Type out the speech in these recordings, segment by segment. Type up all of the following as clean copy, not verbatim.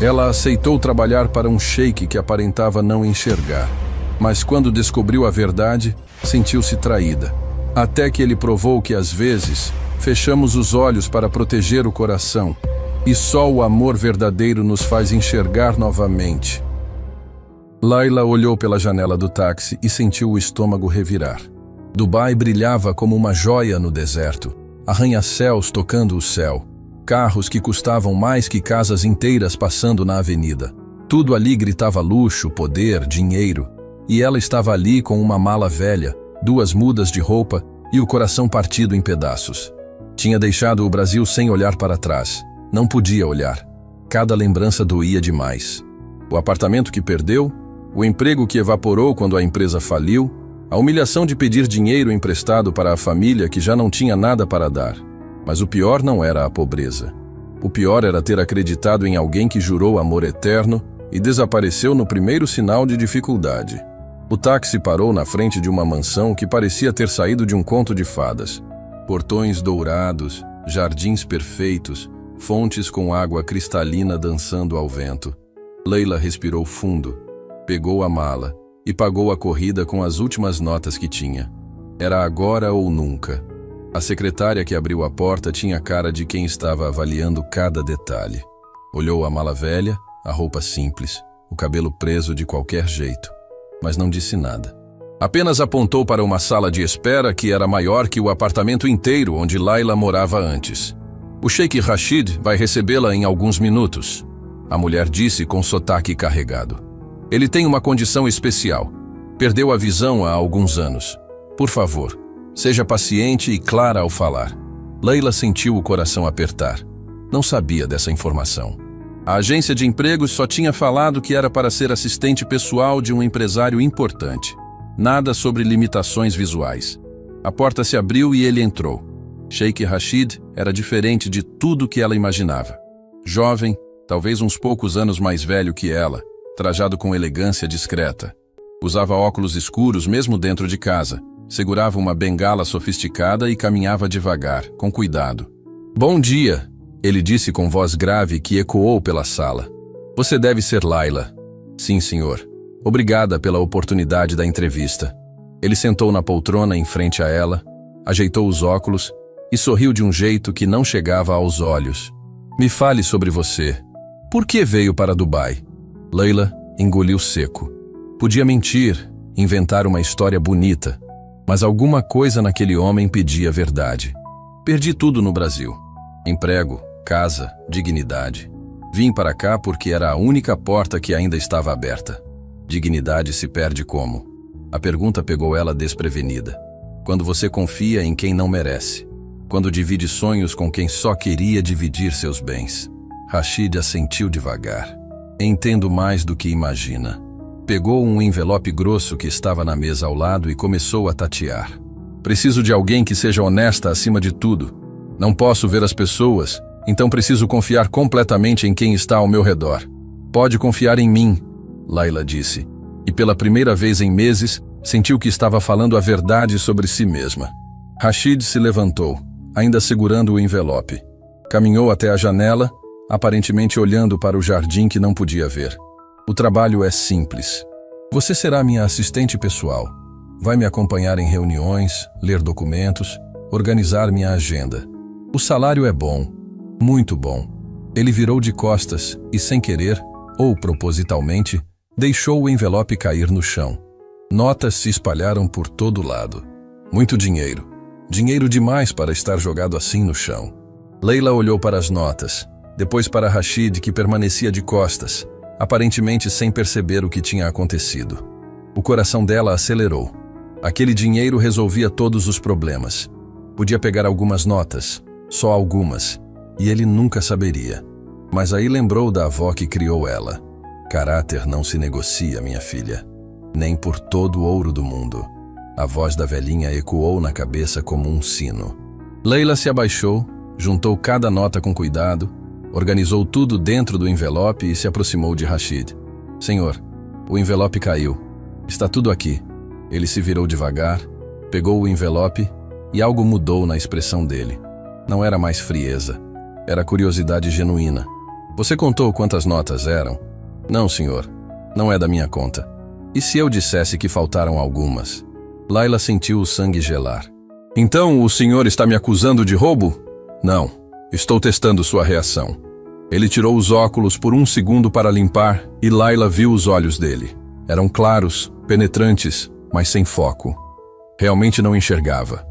Ela aceitou trabalhar para um sheik que aparentava não enxergar. Mas quando descobriu a verdade, sentiu-se traída. Até que ele provou que, às vezes, fechamos os olhos para proteger o coração. E só o amor verdadeiro nos faz enxergar novamente. Layla olhou pela janela do táxi e sentiu o estômago revirar. Dubai brilhava como uma joia no deserto. Arranha-céus tocando o céu. Carros que custavam mais que casas inteiras passando na avenida. Tudo ali gritava luxo, poder, dinheiro. E ela estava ali com uma mala velha, 2 mudas de roupa e o coração partido em pedaços. Tinha deixado o Brasil sem olhar para trás. Não podia olhar. Cada lembrança doía demais. O apartamento que perdeu, o emprego que evaporou quando a empresa faliu, a humilhação de pedir dinheiro emprestado para a família que já não tinha nada para dar. Mas o pior não era a pobreza. O pior era ter acreditado em alguém que jurou amor eterno e desapareceu no primeiro sinal de dificuldade. O táxi parou na frente de uma mansão que parecia ter saído de um conto de fadas. Portões dourados, jardins perfeitos, fontes com água cristalina dançando ao vento. Layla respirou fundo, pegou a mala e pagou a corrida com as últimas notas que tinha. Era agora ou nunca. A secretária que abriu a porta tinha cara de quem estava avaliando cada detalhe. Olhou a mala velha, a roupa simples, o cabelo preso de qualquer jeito, mas não disse nada. Apenas apontou para uma sala de espera que era maior que o apartamento inteiro onde Layla morava antes. O Sheik Rashid vai recebê-la em alguns minutos, a mulher disse com sotaque carregado. Ele tem uma condição especial. Perdeu a visão há alguns anos. Por favor, seja paciente e clara ao falar. Layla sentiu o coração apertar. Não sabia dessa informação. A agência de empregos só tinha falado que era para ser assistente pessoal de um empresário importante. Nada sobre limitações visuais. A porta se abriu e ele entrou. Sheik Rashid era diferente de tudo que ela imaginava. Jovem, talvez uns poucos anos mais velho que ela, trajado com elegância discreta. Usava óculos escuros mesmo dentro de casa. Segurava uma bengala sofisticada e caminhava devagar, com cuidado. "Bom dia", ele disse com voz grave que ecoou pela sala. "Você deve ser Layla." "Sim, senhor. Obrigada pela oportunidade da entrevista." Ele sentou na poltrona em frente a ela, ajeitou os óculos e sorriu de um jeito que não chegava aos olhos. "Me fale sobre você. Por que veio para Dubai?" Layla engoliu seco. Podia mentir, inventar uma história bonita, mas alguma coisa naquele homem pedia verdade. "Perdi tudo no Brasil. Emprego, casa, dignidade. Vim para cá porque era a única porta que ainda estava aberta." Dignidade se perde como? A pergunta pegou ela desprevenida. Quando você confia em quem não merece. Quando divide sonhos com quem só queria dividir seus bens. Rashid assentiu devagar. "Entendo mais do que imagina." Pegou um envelope grosso que estava na mesa ao lado e começou a tatear. "Preciso de alguém que seja honesta acima de tudo. Não posso ver as pessoas, então preciso confiar completamente em quem está ao meu redor." "Pode confiar em mim", Layla disse, e pela primeira vez em meses, sentiu que estava falando a verdade sobre si mesma. Rashid se levantou, ainda segurando o envelope. Caminhou até a janela, aparentemente olhando para o jardim que não podia ver. "O trabalho é simples. Você será minha assistente pessoal. Vai me acompanhar em reuniões, ler documentos, organizar minha agenda. O salário é bom, muito bom." Ele virou de costas e, sem querer, ou propositalmente, deixou o envelope cair no chão. Notas se espalharam por todo lado. Muito dinheiro. Dinheiro demais para estar jogado assim no chão. Layla olhou para as notas, depois para Rashid, que permanecia de costas, aparentemente sem perceber o que tinha acontecido. O coração dela acelerou. Aquele dinheiro resolvia todos os problemas. Podia pegar algumas notas, só algumas, e ele nunca saberia. Mas aí lembrou da avó que criou ela. "Caráter não se negocia, minha filha, nem por todo o ouro do mundo." A voz da velhinha ecoou na cabeça como um sino. Layla se abaixou, juntou cada nota com cuidado, organizou tudo dentro do envelope e se aproximou de Rashid. "Senhor, o envelope caiu. Está tudo aqui." Ele se virou devagar, pegou o envelope e algo mudou na expressão dele. Não era mais frieza, era curiosidade genuína. Você contou quantas notas eram? Não, senhor. Não é da minha conta. E se eu dissesse que faltaram algumas? Layla sentiu o sangue gelar. Então o senhor está me acusando de roubo? Não. Estou testando sua reação. Ele tirou os óculos por um segundo para limpar e Layla viu os olhos dele. Eram claros, penetrantes, mas sem foco. Realmente não enxergava.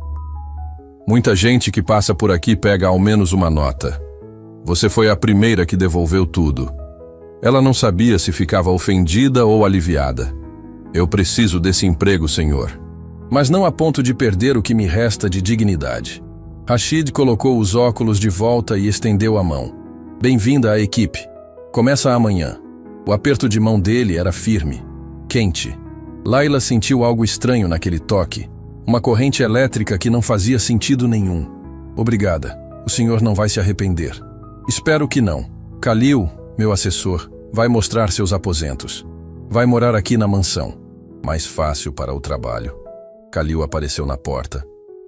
Muita gente que passa por aqui pega ao menos uma nota. Você foi a primeira que devolveu tudo. Ela não sabia se ficava ofendida ou aliviada. Eu preciso desse emprego, senhor. Mas não a ponto de perder o que me resta de dignidade. Rashid colocou os óculos de volta e estendeu a mão. Bem-vinda à equipe. Começa amanhã. O aperto de mão dele era firme, quente. Layla sentiu algo estranho naquele toque. Uma corrente elétrica que não fazia sentido nenhum. Obrigada. O senhor não vai se arrepender. Espero que não. Khalil, meu assessor, vai mostrar seus aposentos. Vai morar aqui na mansão. Mais fácil para o trabalho. Khalil apareceu na porta.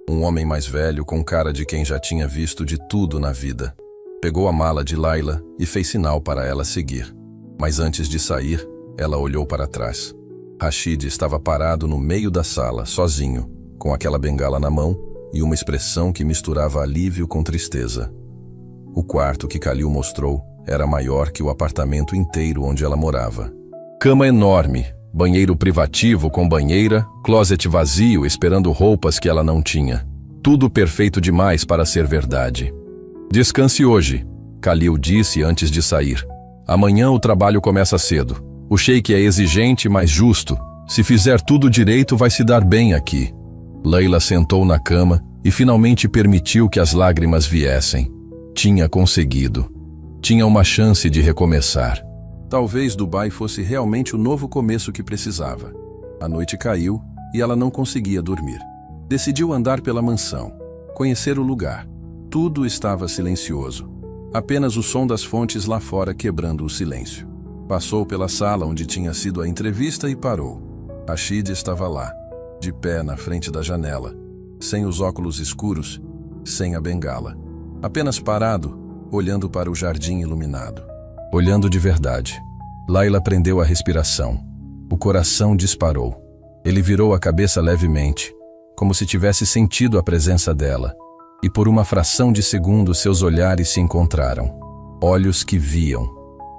Um homem mais velho com cara de quem já tinha visto de tudo na vida. Pegou a mala de Layla e fez sinal para ela seguir. Mas antes de sair, ela olhou para trás. Rashid estava parado no meio da sala, sozinho, com aquela bengala na mão e uma expressão que misturava alívio com tristeza. O quarto que Khalil mostrou era maior que o apartamento inteiro onde ela morava. Cama enorme, banheiro privativo com banheira, closet vazio esperando roupas que ela não tinha. Tudo perfeito demais para ser verdade. Descanse hoje, Khalil disse antes de sair. Amanhã o trabalho começa cedo. O sheik é exigente, mas justo. Se fizer tudo direito, vai se dar bem aqui. Layla sentou na cama e finalmente permitiu que as lágrimas viessem. Tinha conseguido. Tinha uma chance de recomeçar. Talvez Dubai fosse realmente o novo começo que precisava. A noite caiu e ela não conseguia dormir. Decidiu andar pela mansão, conhecer o lugar. Tudo estava silencioso. Apenas o som das fontes lá fora quebrando o silêncio. Passou pela sala onde tinha sido a entrevista e parou. Rashid estava lá, de pé na frente da janela, sem os óculos escuros, sem a bengala. Apenas parado, olhando para o jardim iluminado. Olhando de verdade. Layla prendeu a respiração. O coração disparou. Ele virou a cabeça levemente, como se tivesse sentido a presença dela. E por uma fração de segundo seus olhares se encontraram. Olhos que viam.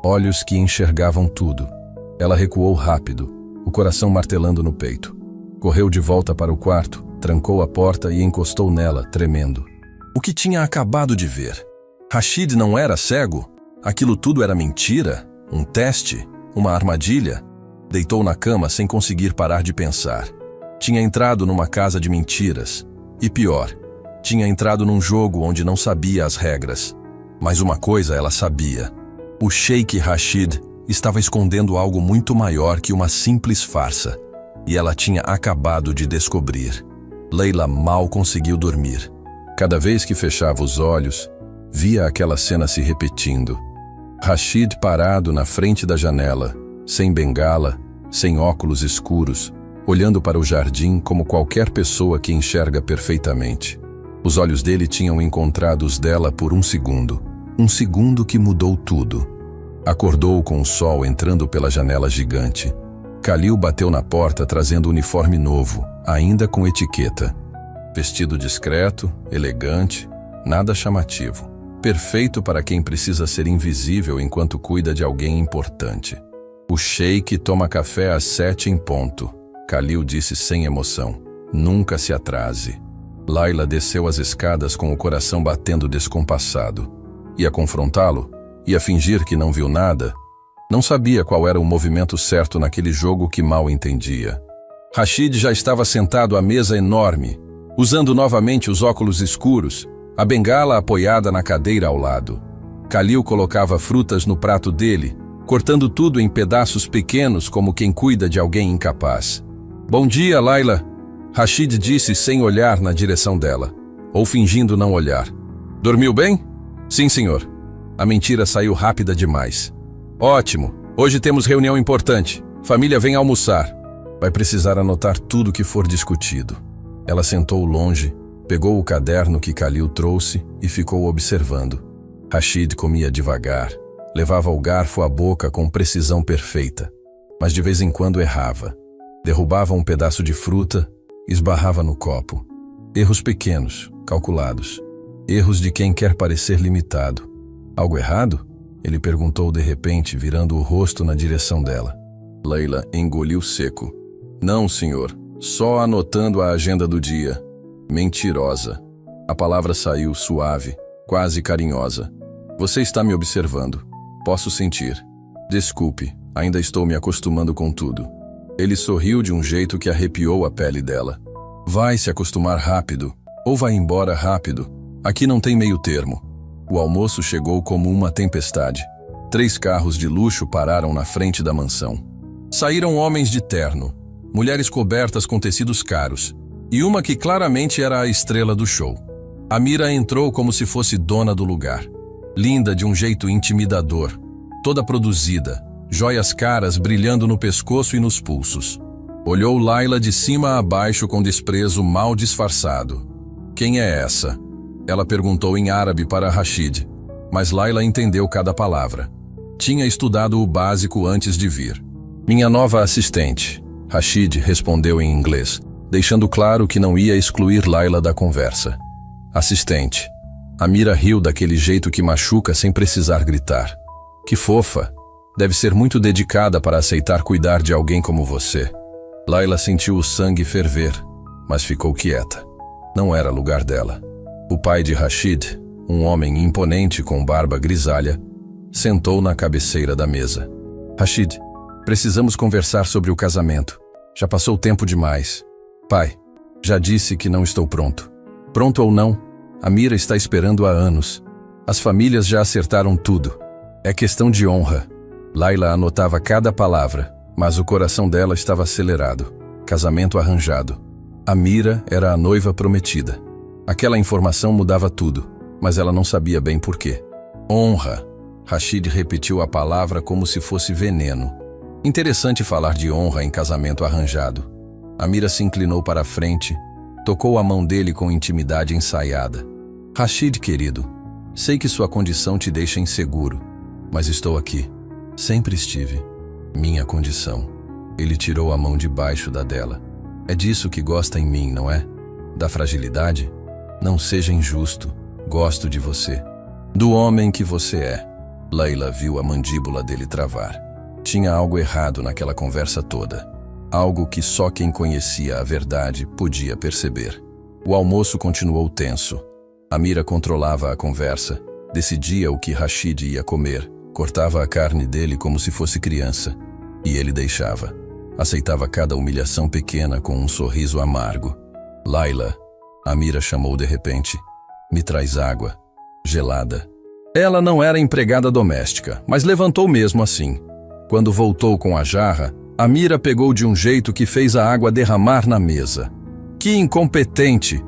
Olhos que enxergavam tudo. Ela recuou rápido, o coração martelando no peito. Correu de volta para o quarto, trancou a porta e encostou nela, tremendo. O que tinha acabado de ver? Rashid não era cego? Aquilo tudo era mentira? Um teste? Uma armadilha? Deitou na cama sem conseguir parar de pensar. Tinha entrado numa casa de mentiras. E pior, tinha entrado num jogo onde não sabia as regras. Mas uma coisa ela sabia. O sheik Rashid estava escondendo algo muito maior que uma simples farsa. E ela tinha acabado de descobrir. Layla mal conseguiu dormir. Cada vez que fechava os olhos, via aquela cena se repetindo. Rashid parado na frente da janela, sem bengala, sem óculos escuros, olhando para o jardim como qualquer pessoa que enxerga perfeitamente. Os olhos dele tinham encontrado os dela por um segundo que mudou tudo. Acordou com o sol entrando pela janela gigante. Khalil bateu na porta trazendo o uniforme novo, ainda com etiqueta. Vestido discreto, elegante, nada chamativo. Perfeito para quem precisa ser invisível enquanto cuida de alguém importante. O sheik toma café às 7 em ponto. Khalil disse sem emoção. Nunca se atrase. Layla desceu as escadas com o coração batendo descompassado. Ia confrontá-lo? Ia fingir que não viu nada? Não sabia qual era o movimento certo naquele jogo que mal entendia. Rashid já estava sentado à mesa enorme, usando novamente os óculos escuros, a bengala apoiada na cadeira ao lado. Khalil colocava frutas no prato dele, cortando tudo em pedaços pequenos como quem cuida de alguém incapaz. Bom dia, Layla, Rashid disse sem olhar na direção dela, ou fingindo não olhar. Dormiu bem? Sim, senhor. A mentira saiu rápida demais. Ótimo, hoje temos reunião importante. Família vem almoçar. Vai precisar anotar tudo que for discutido. Ela sentou longe, pegou o caderno que Khalil trouxe e ficou observando. Rashid comia devagar, Levava o garfo à boca com precisão perfeita, mas de vez em quando errava. Derrubava um pedaço de fruta, esbarrava no copo. Erros pequenos, calculados. Erros de quem quer parecer limitado. Algo errado? Ele perguntou de repente, virando o rosto na direção dela. Leila engoliu seco. Não, senhor. Só anotando a agenda do dia. Mentirosa. A palavra saiu suave, quase carinhosa. Você está me observando. Posso sentir. Desculpe, ainda estou me acostumando com tudo. Ele sorriu de um jeito que arrepiou a pele dela. Vai se acostumar rápido, ou vai embora rápido. Aqui não tem meio termo. O almoço chegou como uma tempestade. 3 carros de luxo pararam na frente da mansão. Saíram homens de terno, mulheres cobertas com tecidos caros, e uma que claramente era a estrela do show. Amira entrou como se fosse dona do lugar. Linda de um jeito intimidador, toda produzida, joias caras brilhando no pescoço e nos pulsos. Olhou Laila de cima a baixo com desprezo mal disfarçado. Quem é essa? Ela perguntou em árabe para Rashid, mas Laila entendeu cada palavra. Tinha estudado o básico antes de vir. Minha nova assistente, Rashid respondeu em inglês, deixando claro que não ia excluir Laila da conversa. Assistente. Amira riu daquele jeito que machuca sem precisar gritar. Que fofa. Deve ser muito dedicada para aceitar cuidar de alguém como você. Laila sentiu o sangue ferver, mas ficou quieta. Não era lugar dela. O pai de Rashid, um homem imponente com barba grisalha, sentou na cabeceira da mesa. Rashid, precisamos conversar sobre o casamento. Já passou tempo demais. Pai, já disse que não estou pronto. Pronto ou não, Amira está esperando há anos. As famílias já acertaram tudo. É questão de honra. Laila anotava cada palavra, mas o coração dela estava acelerado. Casamento arranjado. Amira era a noiva prometida. Aquela informação mudava tudo, mas ela não sabia bem por quê. Honra. Rashid repetiu a palavra como se fosse veneno. Interessante falar de honra em casamento arranjado. Amira se inclinou para a frente, tocou a mão dele com intimidade ensaiada. Rashid, querido, sei que sua condição te deixa inseguro, mas estou aqui. Sempre estive. Minha condição. Ele tirou a mão de baixo da dela. É disso que gosta em mim, não é? Da fragilidade? Não seja injusto. Gosto de você. Do homem que você é. Laila viu a mandíbula dele travar. Tinha algo errado naquela conversa toda. Algo que só quem conhecia a verdade podia perceber. O almoço continuou tenso. Amira controlava a conversa, decidia o que Rashid ia comer, cortava a carne dele como se fosse criança. E ele deixava. Aceitava cada humilhação pequena com um sorriso amargo. Laila, Amira chamou de repente. Me traz água. Gelada. Ela não era empregada doméstica, mas levantou mesmo assim. Quando voltou com a jarra, Amira pegou de um jeito que fez a água derramar na mesa. Que incompetente!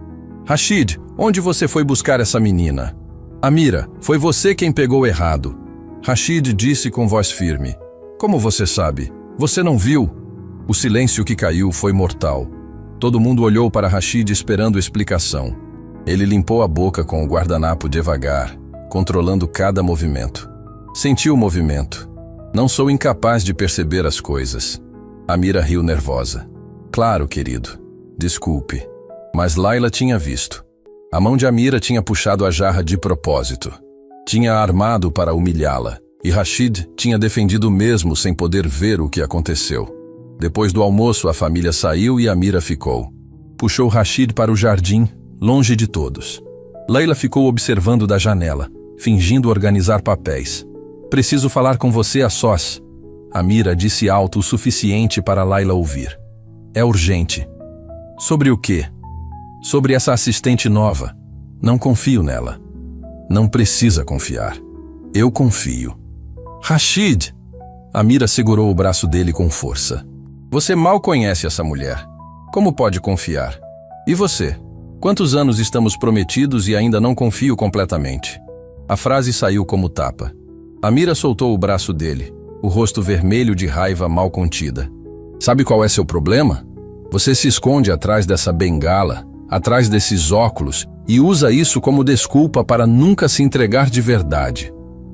Rashid, onde você foi buscar essa menina? Amira, foi você quem pegou errado. Rashid disse com voz firme. Como você sabe? Você não viu? O silêncio que caiu foi mortal. Todo mundo olhou para Rashid esperando explicação. Ele limpou a boca com o guardanapo devagar, controlando cada movimento. Sentiu o movimento. Não sou incapaz de perceber as coisas. Amira riu nervosa. Claro, querido. Desculpe. Mas Laila tinha visto. A mão de Amira tinha puxado a jarra de propósito. Tinha armado para humilhá-la. E Rashid tinha defendido mesmo sem poder ver o que aconteceu. Depois do almoço, a família saiu e Amira ficou. Puxou Rashid para o jardim, longe de todos. Laila ficou observando da janela, fingindo organizar papéis. Preciso falar com você a sós. Amira disse alto o suficiente para Laila ouvir. É urgente. Sobre o quê? Sobre essa assistente nova. Não confio nela. Não precisa confiar. Eu confio. Rashid! Amira segurou o braço dele com força. Você mal conhece essa mulher. Como pode confiar? E você? Quantos anos estamos prometidos e ainda não confio completamente? A frase saiu como tapa. Amira soltou o braço dele, o rosto vermelho de raiva mal contida. Sabe qual é seu problema? Você se esconde atrás dessa bengala, atrás desses óculos, e usa isso como desculpa para nunca se entregar de verdade.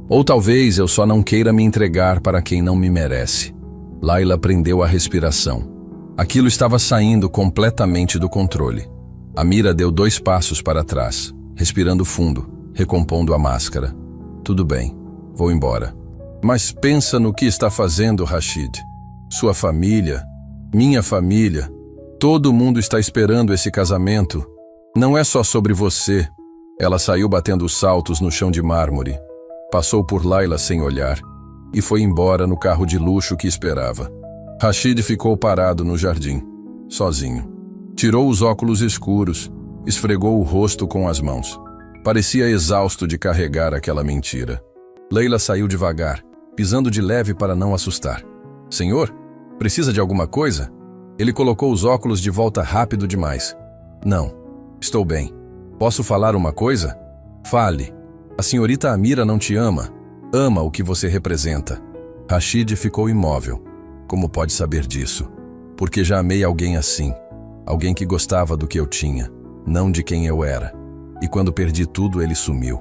Ou talvez eu só não queira me entregar para quem não me merece. Layla prendeu a respiração. Aquilo estava saindo completamente do controle. Amira deu 2 passos para trás, respirando fundo, recompondo a máscara. Tudo bem, vou embora. Mas pensa no que está fazendo, Rashid. Sua família, minha família, todo mundo está esperando esse casamento. Não é só sobre você. Ela saiu batendo saltos no chão de mármore. Passou por Layla sem olhar e foi embora no carro de luxo que esperava. Rashid ficou parado no jardim, sozinho. Tirou os óculos escuros, esfregou o rosto com as mãos. Parecia exausto de carregar aquela mentira. Leila saiu devagar, pisando de leve para não assustar. Senhor, precisa de alguma coisa? Ele colocou os óculos de volta rápido demais. Não, estou bem. Posso falar uma coisa? Fale. A senhorita Amira não te ama. Ama o que você representa. Rashid ficou imóvel. Como pode saber disso? Porque já amei alguém assim. Alguém que gostava do que eu tinha, não de quem eu era. E quando perdi tudo, ele sumiu.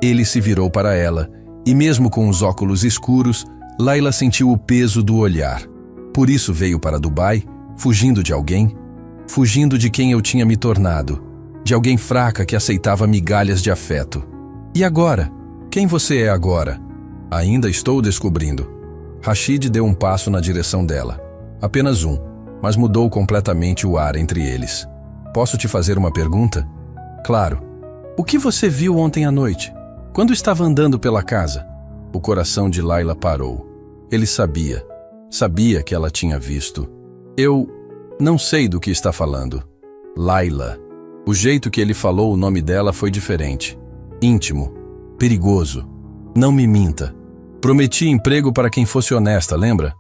Ele se virou para ela, e mesmo com os óculos escuros, Layla sentiu o peso do olhar. Por isso veio para Dubai, fugindo de alguém, fugindo de quem eu tinha me tornado, de alguém fraca que aceitava migalhas de afeto. E agora? Quem você é agora? Ainda estou descobrindo. Rashid deu um passo na direção dela. Apenas um, mas mudou completamente o ar entre eles. Posso te fazer uma pergunta? Claro. O que você viu ontem à noite? Quando estava andando pela casa? O coração de Layla parou. Ele sabia. Sabia que ela tinha visto. Eu não sei do que está falando. Layla. O jeito que ele falou o nome dela foi diferente. Íntimo. Perigoso. Não me minta. Prometi emprego para quem fosse honesta, lembra?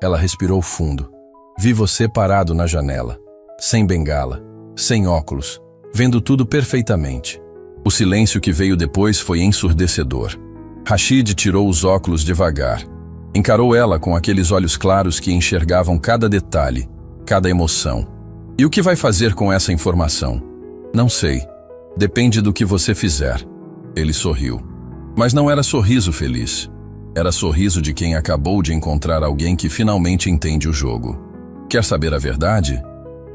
Ela respirou fundo. Vi você parado na janela. Sem bengala. Sem óculos. Vendo tudo perfeitamente. O silêncio que veio depois foi ensurdecedor. Rashid tirou os óculos devagar. Encarou ela com aqueles olhos claros que enxergavam cada detalhe, cada emoção. E o que vai fazer com essa informação? Não sei. Depende do que você fizer. Ele sorriu. Mas não era sorriso feliz. Era sorriso de quem acabou de encontrar alguém que finalmente entende o jogo. Quer saber a verdade?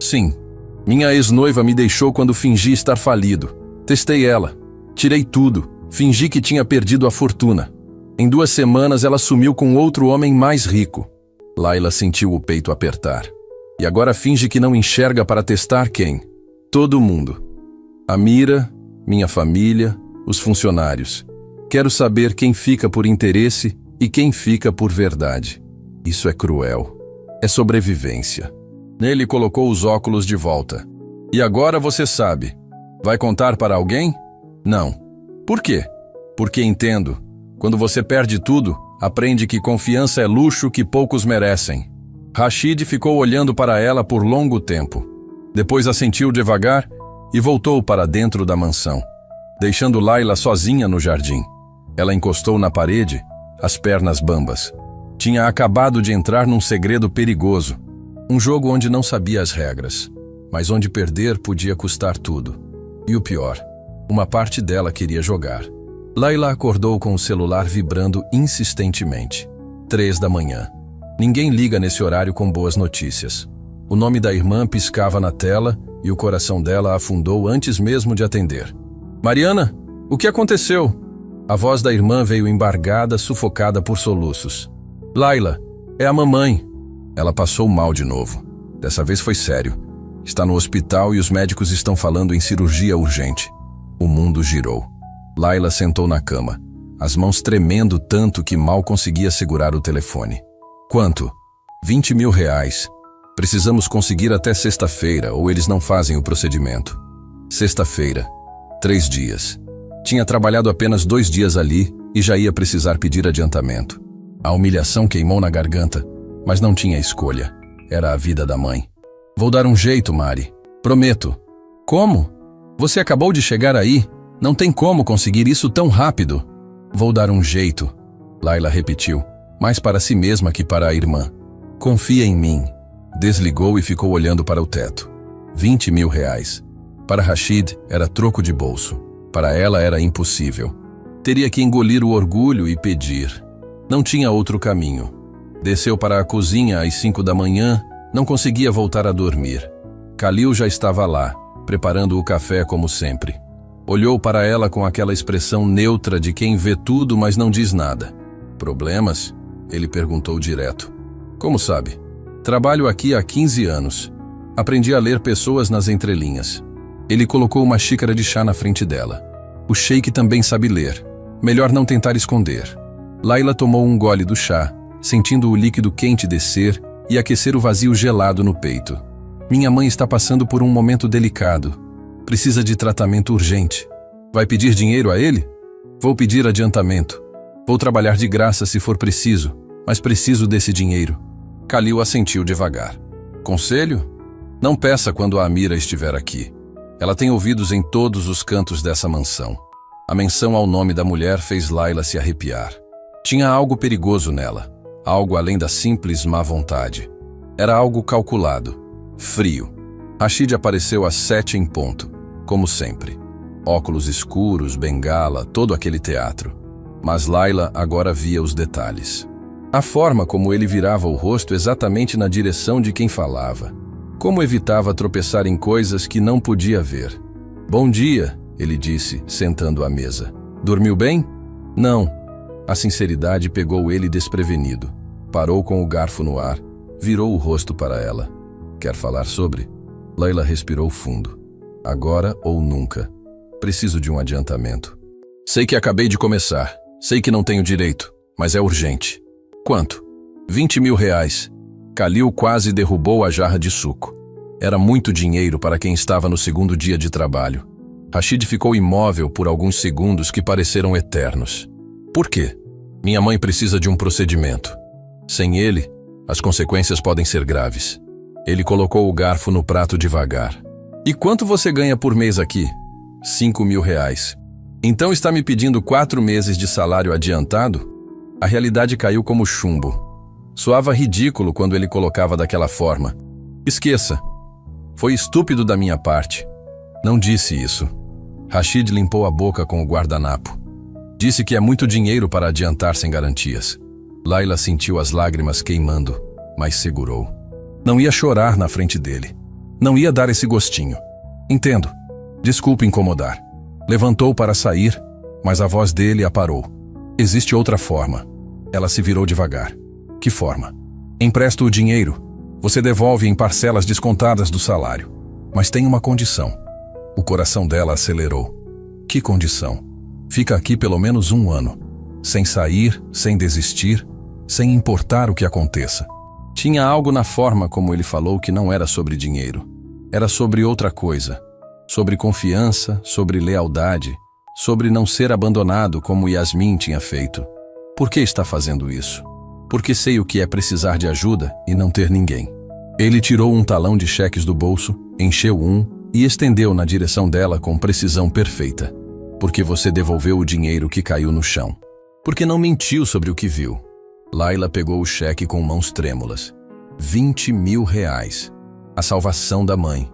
Sim. Minha ex-noiva me deixou quando fingi estar falido. Testei ela. Tirei tudo. Fingi que tinha perdido a fortuna. Em 2 semanas ela sumiu com outro homem mais rico. Layla sentiu o peito apertar. E agora finge que não enxerga para testar quem? Todo mundo. Amira, minha família, os funcionários. Quero saber quem fica por interesse e quem fica por verdade. Isso é cruel. É sobrevivência. Ele colocou os óculos de volta. E agora você sabe. Vai contar para alguém? Não. Por quê? Porque entendo. Quando você perde tudo, aprende que confiança é luxo que poucos merecem. Rashid ficou olhando para ela por longo tempo. Depois assentiu devagar e voltou para dentro da mansão, deixando Layla sozinha no jardim. Ela encostou na parede, as pernas bambas. Tinha acabado de entrar num segredo perigoso. Um jogo onde não sabia as regras, mas onde perder podia custar tudo. E o pior, uma parte dela queria jogar. Layla acordou com o celular vibrando insistentemente. 3 da manhã. Ninguém liga nesse horário com boas notícias. O nome da irmã piscava na tela e o coração dela afundou antes mesmo de atender. Mariana, o que aconteceu? A voz da irmã veio embargada, sufocada por soluços. Layla, é a mamãe. Ela passou mal de novo. Dessa vez foi sério. Está no hospital e os médicos estão falando em cirurgia urgente. O mundo girou. Layla sentou na cama, as mãos tremendo tanto que mal conseguia segurar o telefone. Quanto? 20 mil reais. Precisamos conseguir até sexta-feira ou eles não fazem o procedimento. Sexta-feira. 3 dias. Tinha trabalhado apenas 2 dias ali e já ia precisar pedir adiantamento. A humilhação queimou na garganta, mas não tinha escolha. Era a vida da mãe. Vou dar um jeito, Mari. Prometo. Como? Você acabou de chegar aí? Não tem como conseguir isso tão rápido. Vou dar um jeito. Layla repetiu, mais para si mesma que para a irmã. Confia em mim. Desligou e ficou olhando para o teto. 20 mil reais. Para Rashid, era troco de bolso. Para ela era impossível. Teria que engolir o orgulho e pedir. Não tinha outro caminho. Desceu para a cozinha às 5 da manhã, não conseguia voltar a dormir. Khalil já estava lá, preparando o café como sempre. Olhou para ela com aquela expressão neutra de quem vê tudo, mas não diz nada. Problemas? Ele perguntou direto. Como sabe? Trabalho aqui há 15 anos. Aprendi a ler pessoas nas entrelinhas. Ele colocou uma xícara de chá na frente dela. O sheik também sabe ler. Melhor não tentar esconder. Layla tomou um gole do chá, sentindo o líquido quente descer e aquecer o vazio gelado no peito. Minha mãe está passando por um momento delicado. Precisa de tratamento urgente. Vai pedir dinheiro a ele? Vou pedir adiantamento. Vou trabalhar de graça se for preciso, mas preciso desse dinheiro. Khalil assentiu devagar. Conselho? Não peça quando a Amira estiver aqui. Ela tem ouvidos em todos os cantos dessa mansão. A menção ao nome da mulher fez Layla se arrepiar. Tinha algo perigoso nela, algo além da simples má vontade. Era algo calculado, frio. Rashid apareceu às 7 em ponto, como sempre. Óculos escuros, bengala, todo aquele teatro. Mas Layla agora via os detalhes. A forma como ele virava o rosto exatamente na direção de quem falava. Como evitava tropeçar em coisas que não podia ver. Bom dia, ele disse, sentando à mesa. Dormiu bem? Não. A sinceridade pegou ele desprevenido. Parou com o garfo no ar, virou o rosto para ela. Quer falar sobre? Layla respirou fundo. Agora ou nunca. Preciso de um adiantamento. Sei que acabei de começar. Sei que não tenho direito, mas é urgente. Quanto? 20 mil reais. Khalil quase derrubou a jarra de suco. Era muito dinheiro para quem estava no segundo dia de trabalho. Rashid ficou imóvel por alguns segundos que pareceram eternos. Por quê? Minha mãe precisa de um procedimento. Sem ele, as consequências podem ser graves. Ele colocou o garfo no prato devagar. E quanto você ganha por mês aqui? 5 mil reais. Então está me pedindo 4 meses de salário adiantado? A realidade caiu como chumbo. Soava ridículo quando ele colocava daquela forma. Esqueça. Foi estúpido da minha parte. Não disse isso. Rashid limpou a boca com o guardanapo. Disse que é muito dinheiro para adiantar sem garantias. Layla sentiu as lágrimas queimando, mas segurou. Não ia chorar na frente dele. Não ia dar esse gostinho. Entendo. Desculpe incomodar. Levantou para sair, mas a voz dele a parou. Existe outra forma. Ela se virou devagar. Que forma? Empresto o dinheiro. Você devolve em parcelas descontadas do salário. Mas tem uma condição. O coração dela acelerou. Que condição? Fica aqui pelo menos 1 ano. Sem sair, sem desistir, sem importar o que aconteça. Tinha algo na forma como ele falou que não era sobre dinheiro. Era sobre outra coisa. Sobre confiança, sobre lealdade, sobre não ser abandonado como Yasmin tinha feito. Por que está fazendo isso? Porque sei o que é precisar de ajuda e não ter ninguém. Ele tirou um talão de cheques do bolso, encheu um e estendeu na direção dela com precisão perfeita. Porque você devolveu o dinheiro que caiu no chão. Porque não mentiu sobre o que viu. Layla pegou o cheque com mãos trêmulas. 20 mil reais. A salvação da mãe.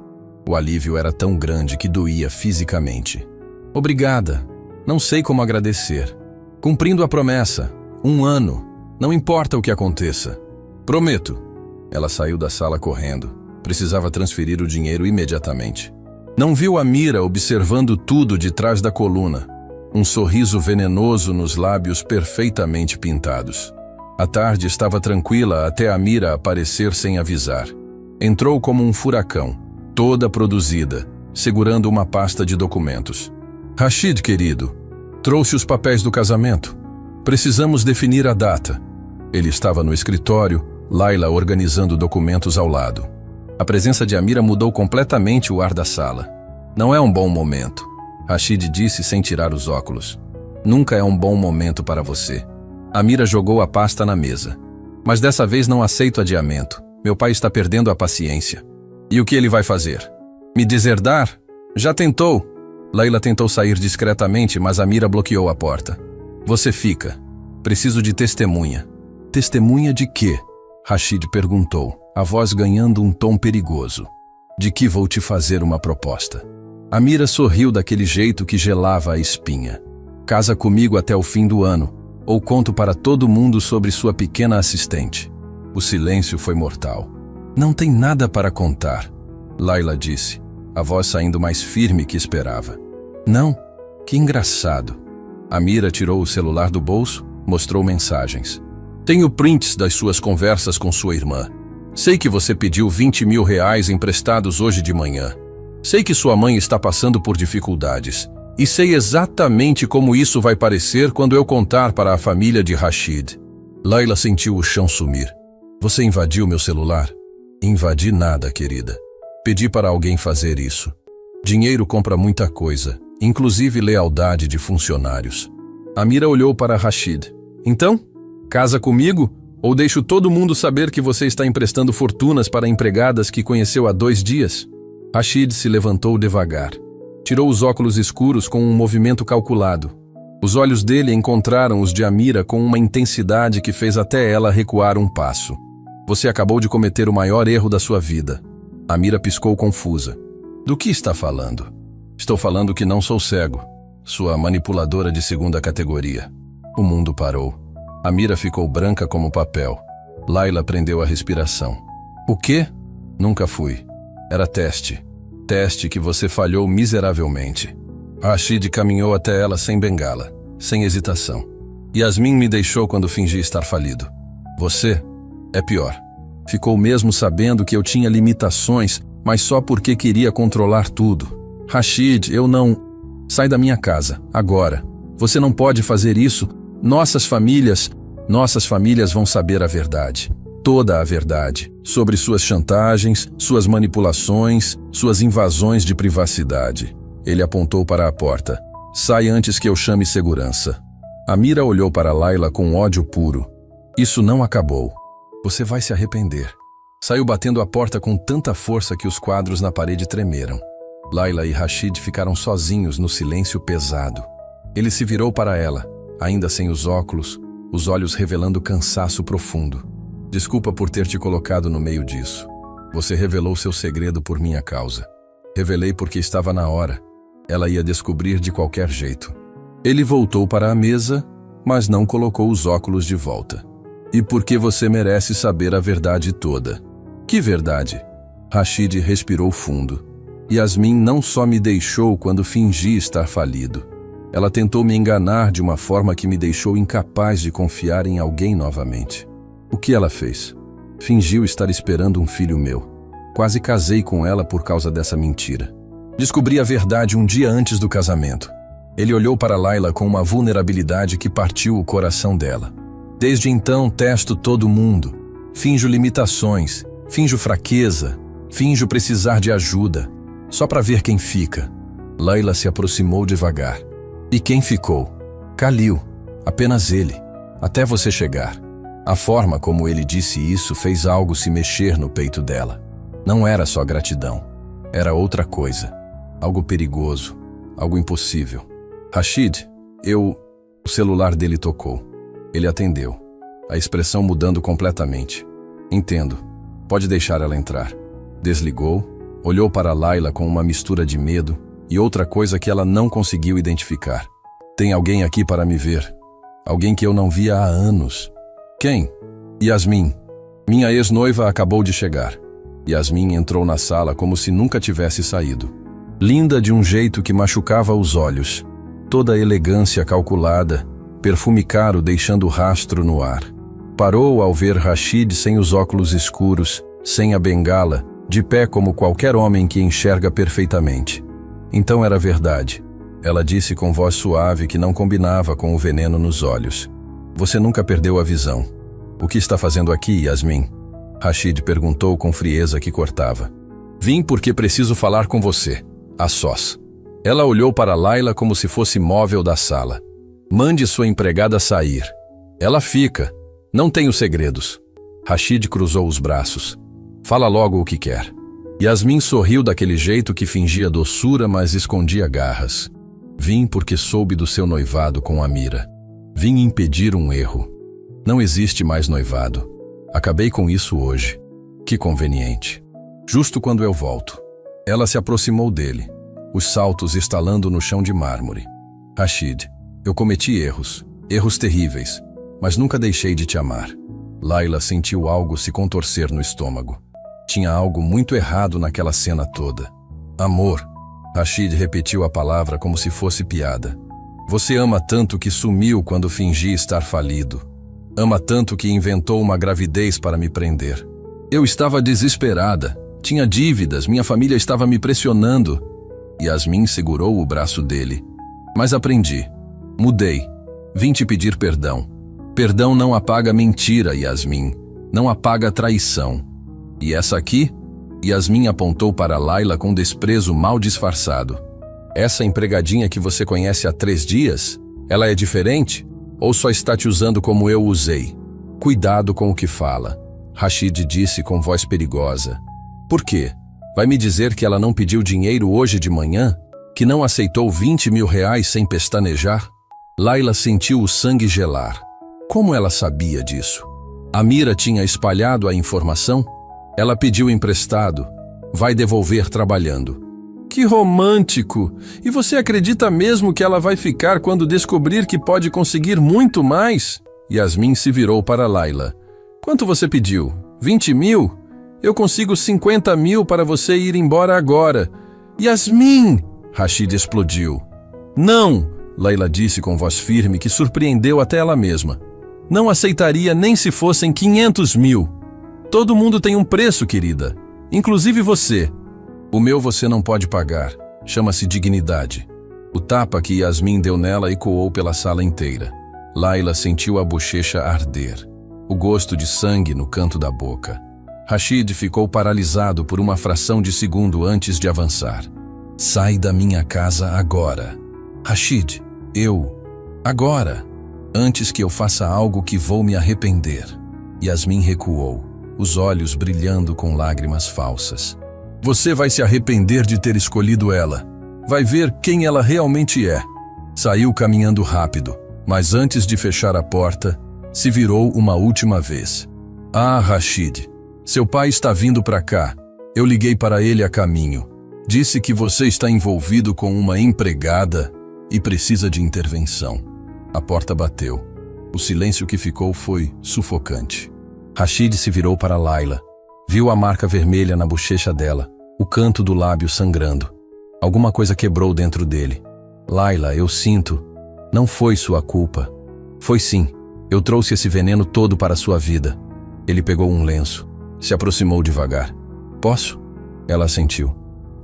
O alívio era tão grande que doía fisicamente. Obrigada. Não sei como agradecer. Cumprindo a promessa. 1 ano. Não importa o que aconteça. Prometo. Ela saiu da sala correndo. Precisava transferir o dinheiro imediatamente. Não viu Amira observando tudo de trás da coluna. Um sorriso venenoso nos lábios perfeitamente pintados. A tarde estava tranquila até Amira aparecer sem avisar. Entrou como um furacão, toda produzida, segurando uma pasta de documentos. Rashid, querido, trouxe os papéis do casamento. Precisamos definir a data. Ele estava no escritório, Layla organizando documentos ao lado. A presença de Amira mudou completamente o ar da sala. Não é um bom momento, Rashid disse sem tirar os óculos. Nunca é um bom momento para você. Amira jogou a pasta na mesa. Mas dessa vez não aceito adiamento. Meu pai está perdendo a paciência. E o que ele vai fazer? Me deserdar? Já tentou. Layla tentou sair discretamente, mas Amira bloqueou a porta. Você fica. Preciso de testemunha. Testemunha de quê? Rashid perguntou, a voz ganhando um tom perigoso. De que vou te fazer uma proposta. Amira sorriu daquele jeito que gelava a espinha. Casa comigo até o fim do ano, ou conto para todo mundo sobre sua pequena assistente. O silêncio foi mortal. Não tem nada para contar, Layla disse, a voz saindo mais firme que esperava. Não? Que engraçado. Amira tirou o celular do bolso, mostrou mensagens. Tenho prints das suas conversas com sua irmã. Sei que você pediu 20 mil reais emprestados hoje de manhã. Sei que sua mãe está passando por dificuldades. E sei exatamente como isso vai parecer quando eu contar para a família de Rashid. Layla sentiu o chão sumir. Você invadiu meu celular? Invadi nada, querida. Pedi para alguém fazer isso. Dinheiro compra muita coisa, inclusive lealdade de funcionários. Amira olhou para Rashid. Então, casa comigo? Ou deixo todo mundo saber que você está emprestando fortunas para empregadas que conheceu há 2 dias? Rashid se levantou devagar. Tirou os óculos escuros com um movimento calculado. Os olhos dele encontraram os de Amira com uma intensidade que fez até ela recuar um passo. Você acabou de cometer o maior erro da sua vida. Amira piscou confusa. Do que está falando? Estou falando que não sou cego. Sua manipuladora de segunda categoria. O mundo parou. Amira ficou branca como papel. Layla prendeu a respiração. O quê? Nunca fui. Era teste. Teste que você falhou miseravelmente. Rashid caminhou até ela sem bengala, sem hesitação. Yasmin me deixou quando fingi estar falido. Você é pior. Ficou mesmo sabendo que eu tinha limitações, mas só porque queria controlar tudo. Rashid, eu não... Sai da minha casa, agora. Você não pode fazer isso. Nossas famílias vão saber a verdade. Toda a verdade. Sobre suas chantagens, suas manipulações, suas invasões de privacidade. Ele apontou para a porta. Sai antes que eu chame segurança. Amira olhou para Layla com ódio puro. Isso não acabou. Você vai se arrepender. Saiu batendo a porta com tanta força que os quadros na parede tremeram. Layla e Rashid ficaram sozinhos no silêncio pesado. Ele se virou para ela, ainda sem os óculos, os olhos revelando cansaço profundo. Desculpa por ter te colocado no meio disso. Você revelou seu segredo por minha causa. Revelei porque estava na hora. Ela ia descobrir de qualquer jeito. Ele voltou para a mesa, mas não colocou os óculos de volta. E porque você merece saber a verdade toda. Que verdade? Rashid respirou fundo. Yasmin não só me deixou quando fingi estar falido. Ela tentou me enganar de uma forma que me deixou incapaz de confiar em alguém novamente. O que ela fez? Fingiu estar esperando um filho meu. Quase casei com ela por causa dessa mentira. Descobri a verdade um dia antes do casamento. Ele olhou para Layla com uma vulnerabilidade que partiu o coração dela. Desde então, testo todo mundo. Finjo limitações, finjo fraqueza, finjo precisar de ajuda. Só para ver quem fica. Layla se aproximou devagar. E quem ficou? Khalil. Apenas ele. Até você chegar. A forma como ele disse isso fez algo se mexer no peito dela. Não era só gratidão. Era outra coisa. Algo perigoso. Algo impossível. Rashid, O celular dele tocou. Ele atendeu. A expressão mudando completamente. Entendo. Pode deixar ela entrar. Desligou, olhou para Layla com uma mistura de medo e outra coisa que ela não conseguiu identificar. Tem alguém aqui para me ver. Alguém que eu não via há anos. Quem? Yasmin. Minha ex-noiva acabou de chegar. Yasmin entrou na sala como se nunca tivesse saído. Linda de um jeito que machucava os olhos. Toda a elegância calculada, perfume caro deixando rastro no ar. Parou ao ver Rashid sem os óculos escuros, sem a bengala, de pé como qualquer homem que enxerga perfeitamente. Então era verdade. Ela disse com voz suave que não combinava com o veneno nos olhos. Você nunca perdeu a visão. O que está fazendo aqui, Yasmin? Rashid perguntou com frieza que cortava. Vim porque preciso falar com você, a sós. Ela olhou para Layla como se fosse móvel da sala. Mande sua empregada sair. Ela fica. Não tenho segredos. Rashid cruzou os braços. Fala logo o que quer. Yasmin sorriu daquele jeito que fingia doçura, mas escondia garras. Vim porque soube do seu noivado com Amira. Vim impedir um erro. Não existe mais noivado. Acabei com isso hoje. Que conveniente. Justo quando eu volto. Ela se aproximou dele, os saltos estalando no chão de mármore. Rashid, Eu cometi erros terríveis, mas nunca deixei de te amar. Layla sentiu algo se contorcer no estômago. Tinha algo muito errado naquela cena toda. Amor. Rashid repetiu a palavra como se fosse piada. Você ama tanto que sumiu quando fingi estar falido. Ama tanto que inventou uma gravidez para me prender. Eu estava desesperada. Tinha dívidas, minha família estava me pressionando. Yasmin segurou o braço dele. Mas aprendi. Mudei. Vim te pedir perdão. Perdão não apaga mentira, Yasmin. Não apaga traição. E essa aqui? Yasmin apontou para Layla com desprezo mal disfarçado. Essa empregadinha que você conhece há 3 dias? Ela é diferente? Ou só está te usando como eu usei? Cuidado com o que fala. Rashid disse com voz perigosa. Por quê? Vai me dizer que ela não pediu dinheiro hoje de manhã? Que não aceitou 20 mil reais sem pestanejar? Layla sentiu o sangue gelar. Como ela sabia disso? Amira tinha espalhado a informação? Ela pediu emprestado. Vai devolver trabalhando. Que romântico! E você acredita mesmo que ela vai ficar quando descobrir que pode conseguir muito mais? Yasmin se virou para Layla. Quanto você pediu? 20 mil? Eu consigo 50 mil para você ir embora agora. Yasmin! Rashid explodiu. Não! Layla disse com voz firme que surpreendeu até ela mesma. Não aceitaria nem se fossem 500 mil. Todo mundo tem um preço, querida. Inclusive você. O meu você não pode pagar. Chama-se dignidade. O tapa que Yasmin deu nela ecoou pela sala inteira. Layla sentiu a bochecha arder. O gosto de sangue no canto da boca. Rashid ficou paralisado por uma fração de segundo antes de avançar. Sai da minha casa agora. Rashid, agora. Antes que eu faça algo que vou me arrepender. Yasmin recuou, os olhos brilhando com lágrimas falsas. Você vai se arrepender de ter escolhido ela. Vai ver quem ela realmente é. Saiu caminhando rápido, mas antes de fechar a porta, se virou uma última vez. Ah, Rashid, seu pai está vindo para cá. Eu liguei para ele a caminho. Disse que você está envolvido com uma empregada e precisa de intervenção. A porta bateu. O silêncio que ficou foi sufocante. Rashid se virou para Layla. Viu a marca vermelha na bochecha dela, o canto do lábio sangrando. Alguma coisa quebrou dentro dele. Layla, eu sinto. Não foi sua culpa. Foi sim. Eu trouxe esse veneno todo para sua vida. Ele pegou um lenço. Se aproximou devagar. Posso? Ela assentiu.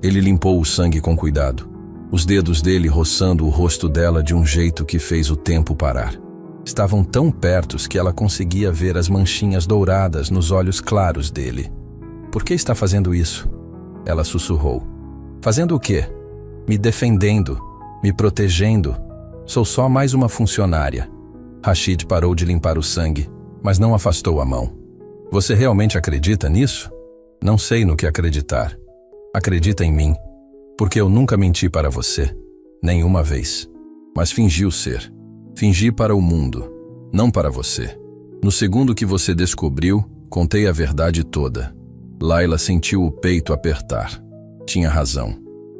Ele limpou o sangue com cuidado. Os dedos dele roçando o rosto dela de um jeito que fez o tempo parar. Estavam tão pertos que ela conseguia ver as manchinhas douradas nos olhos claros dele. Por que está fazendo isso? Ela sussurrou. Fazendo o quê? Me defendendo, me protegendo. Sou só mais uma funcionária. Rashid parou de limpar o sangue, mas não afastou a mão. Você realmente acredita nisso? Não sei no que acreditar. Acredita em mim. Porque eu nunca menti para você, nenhuma vez. Mas fingiu ser. Fingi para o mundo, não para você. No segundo que você descobriu, contei a verdade toda. Layla sentiu o peito apertar. Tinha razão.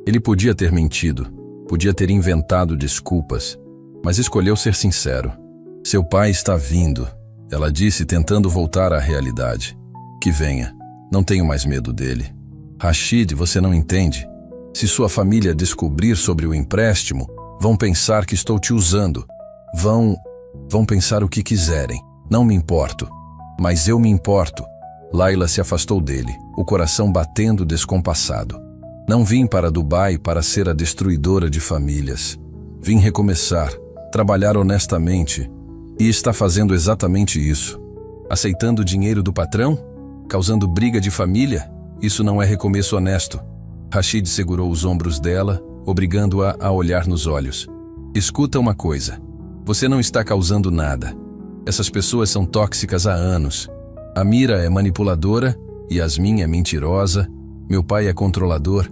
Ele podia ter mentido, podia ter inventado desculpas, mas escolheu ser sincero. Seu pai está vindo, ela disse tentando voltar à realidade. Que venha, não tenho mais medo dele. Rashid, você não entende. Se sua família descobrir sobre o empréstimo, vão pensar que estou te usando. Vão pensar o que quiserem. Não me importo. Mas eu me importo. Layla se afastou dele, o coração batendo descompassado. Não vim para Dubai para ser a destruidora de famílias. Vim recomeçar, trabalhar honestamente. E está fazendo exatamente isso. Aceitando o dinheiro do patrão? Causando briga de família? Isso não é recomeço honesto. Rashid segurou os ombros dela, obrigando-a a olhar nos olhos. Escuta uma coisa. Você não está causando nada. Essas pessoas são tóxicas há anos. Amira é manipuladora, Yasmin é mentirosa, meu pai é controlador.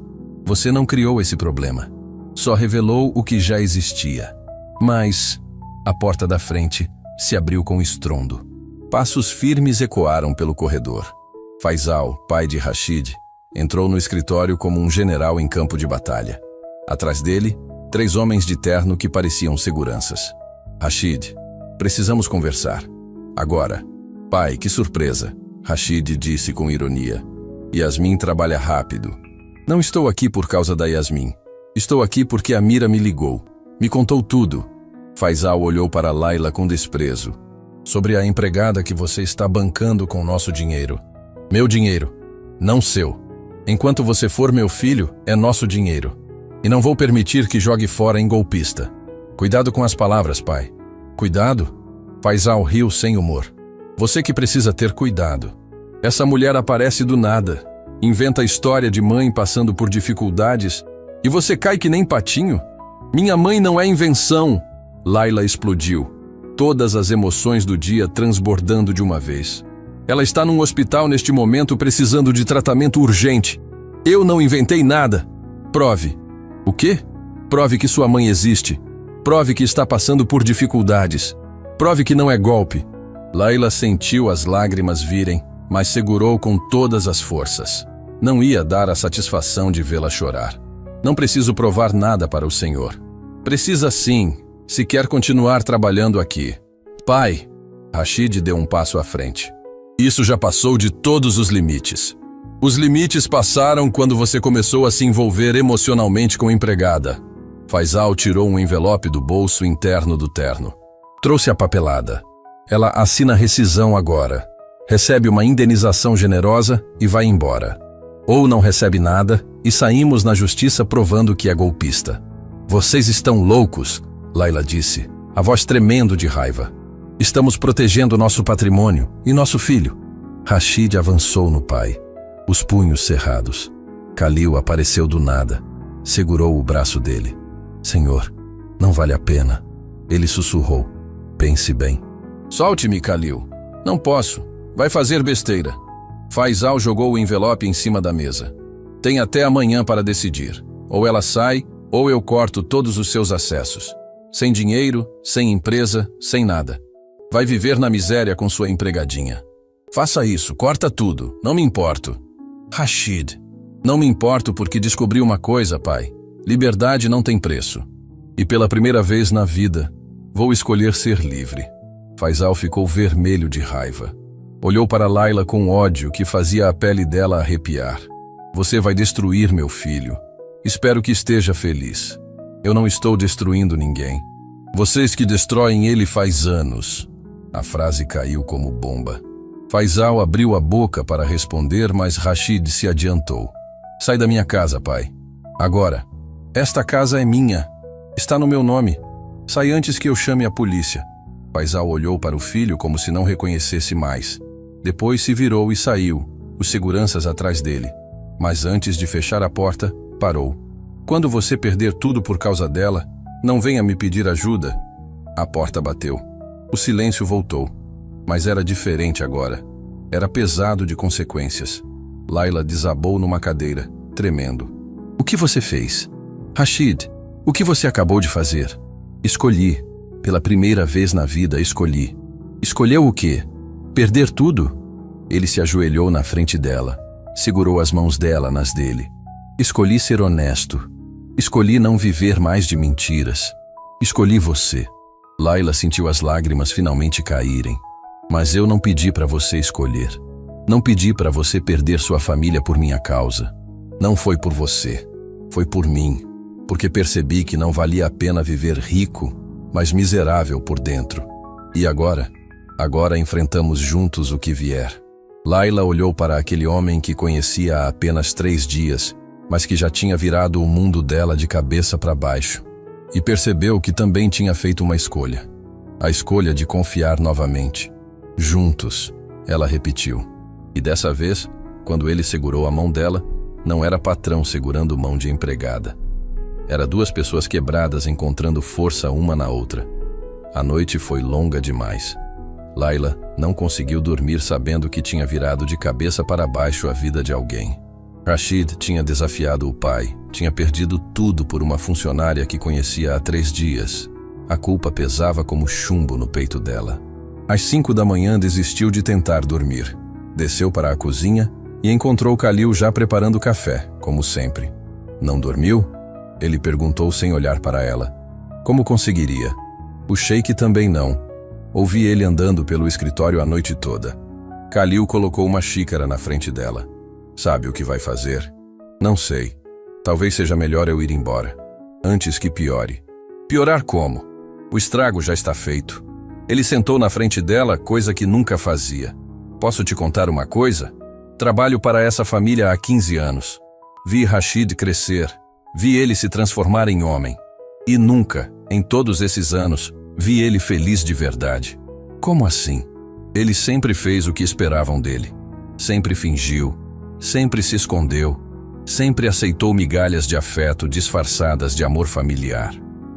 Você não criou esse problema. Só revelou o que já existia. Mas a porta da frente se abriu com estrondo. Passos firmes ecoaram pelo corredor. Faisal, pai de Rashid, entrou no escritório como um general em campo de batalha. Atrás dele, 3 homens de terno que pareciam seguranças. Rashid, precisamos conversar. Agora. Pai, que surpresa, Rashid disse com ironia. Yasmin trabalha rápido. Não estou aqui por causa da Yasmin. Estou aqui porque a Mira me ligou. Me contou tudo. Faisal olhou para Layla com desprezo. Sobre a empregada que você está bancando com nosso dinheiro. Meu dinheiro, não seu. Enquanto você for meu filho, é nosso dinheiro. E não vou permitir que jogue fora em golpista. Cuidado com as palavras, pai. Cuidado? Faisal riu sem humor. Você que precisa ter cuidado. Essa mulher aparece do nada, inventa a história de mãe passando por dificuldades, e você cai que nem patinho? Minha mãe não é invenção! Layla explodiu, todas as emoções do dia transbordando de uma vez. Ela está num hospital neste momento precisando de tratamento urgente. Eu não inventei nada. Prove. O quê? Prove que sua mãe existe. Prove que está passando por dificuldades. Prove que não é golpe. Layla sentiu as lágrimas virem, mas segurou com todas as forças. Não ia dar a satisfação de vê-la chorar. Não preciso provar nada para o senhor. Precisa sim, se quer continuar trabalhando aqui. Pai, Rashid deu um passo à frente. Isso já passou de todos os limites. Os limites passaram quando você começou a se envolver emocionalmente com a empregada. Faisal tirou um envelope do bolso interno do terno. Trouxe a papelada. Ela assina a rescisão agora. Recebe uma indenização generosa e vai embora. Ou não recebe nada e saímos na justiça provando que é golpista. Vocês estão loucos, Layla disse, a voz tremendo de raiva. Estamos protegendo nosso patrimônio e nosso filho. Rashid avançou no pai, os punhos cerrados. Khalil apareceu do nada, segurou o braço dele. Senhor, não vale a pena. Ele sussurrou. Pense bem. Solte-me, Khalil. Não posso. Vai fazer besteira. Faisal jogou o envelope em cima da mesa. Tem até amanhã para decidir. Ou ela sai, ou eu corto todos os seus acessos. Sem dinheiro, sem empresa, sem nada. Vai viver na miséria com sua empregadinha. Faça isso, corta tudo. Não me importo. Rashid. Não me importo porque descobri uma coisa, pai. Liberdade não tem preço. E pela primeira vez na vida, vou escolher ser livre. Faisal ficou vermelho de raiva. Olhou para Layla com ódio que fazia a pele dela arrepiar. Você vai destruir meu filho. Espero que esteja feliz. Eu não estou destruindo ninguém. Vocês que destroem ele faz anos. A frase caiu como bomba. Faisal abriu a boca para responder, mas Rashid se adiantou. Sai da minha casa, pai. Agora. Esta casa é minha. Está no meu nome. Sai antes que eu chame a polícia. Faisal olhou para o filho como se não reconhecesse mais. Depois se virou e saiu, os seguranças atrás dele. Mas antes de fechar a porta, parou. Quando você perder tudo por causa dela, não venha me pedir ajuda. A porta bateu. O silêncio voltou. Mas era diferente agora. Era pesado de consequências. Layla desabou numa cadeira, tremendo. O que você fez? Rashid, o que você acabou de fazer? Escolhi. Pela primeira vez na vida, escolhi. Escolheu o quê? Perder tudo? Ele se ajoelhou na frente dela, segurou as mãos dela nas dele. Escolhi ser honesto. Escolhi não viver mais de mentiras. Escolhi você. Layla sentiu as lágrimas finalmente caírem. Mas eu não pedi para você escolher. Não pedi para você perder sua família por minha causa. Não foi por você. Foi por mim. Porque percebi que não valia a pena viver rico, mas miserável por dentro. E agora? Agora enfrentamos juntos o que vier. Layla olhou para aquele homem que conhecia há apenas 3 dias, mas que já tinha virado o mundo dela de cabeça para baixo. E percebeu que também tinha feito uma escolha. A escolha de confiar novamente. Juntos, ela repetiu. E dessa vez, quando ele segurou a mão dela, não era patrão segurando mão de empregada. Era 2 pessoas quebradas encontrando força uma na outra. A noite foi longa demais. Layla não conseguiu dormir sabendo que tinha virado de cabeça para baixo a vida de alguém. Rashid tinha desafiado o pai, tinha perdido tudo por uma funcionária que conhecia há 3 dias. A culpa pesava como chumbo no peito dela. Às 5 da manhã desistiu de tentar dormir. Desceu para a cozinha e encontrou Khalil já preparando café, como sempre. Não dormiu? Ele perguntou sem olhar para ela. Como conseguiria? O sheik também não. Ouvi ele andando pelo escritório a noite toda. Khalil colocou uma xícara na frente dela. Sabe o que vai fazer? Não sei. Talvez seja melhor eu ir embora. Antes que piore. Piorar como? O estrago já está feito. Ele sentou na frente dela, coisa que nunca fazia. Posso te contar uma coisa? Trabalho para essa família há 15 anos. Vi Rashid crescer. Vi ele se transformar em homem. E nunca, em todos esses anos, vi ele feliz de verdade. Como assim? Ele sempre fez o que esperavam dele. Sempre fingiu. Sempre se escondeu. Sempre aceitou migalhas de afeto disfarçadas de amor familiar.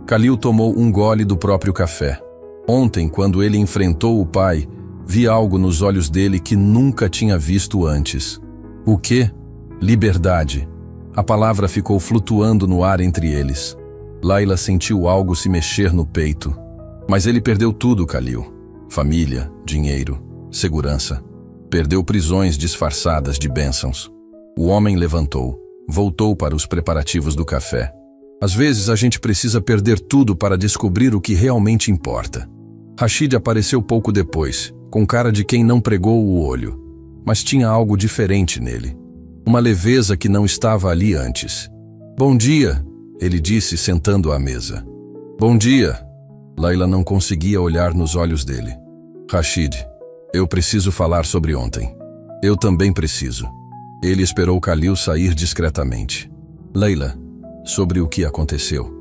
Khalil tomou um gole do próprio café. Ontem, quando ele enfrentou o pai, vi algo nos olhos dele que nunca tinha visto antes. O quê? Liberdade. A palavra ficou flutuando no ar entre eles. Layla sentiu algo se mexer no peito. Mas ele perdeu tudo, Khalil. Família, dinheiro, segurança. Perdeu prisões disfarçadas de bênçãos. O homem levantou, voltou para os preparativos do café. Às vezes a gente precisa perder tudo para descobrir o que realmente importa. Rashid apareceu pouco depois, com cara de quem não pregou o olho. Mas tinha algo diferente nele. Uma leveza que não estava ali antes. Bom dia, ele disse sentando à mesa. Bom dia. Layla não conseguia olhar nos olhos dele. Rashid, eu preciso falar sobre ontem. Eu também preciso. Ele esperou Khalil sair discretamente. Layla, sobre o que aconteceu.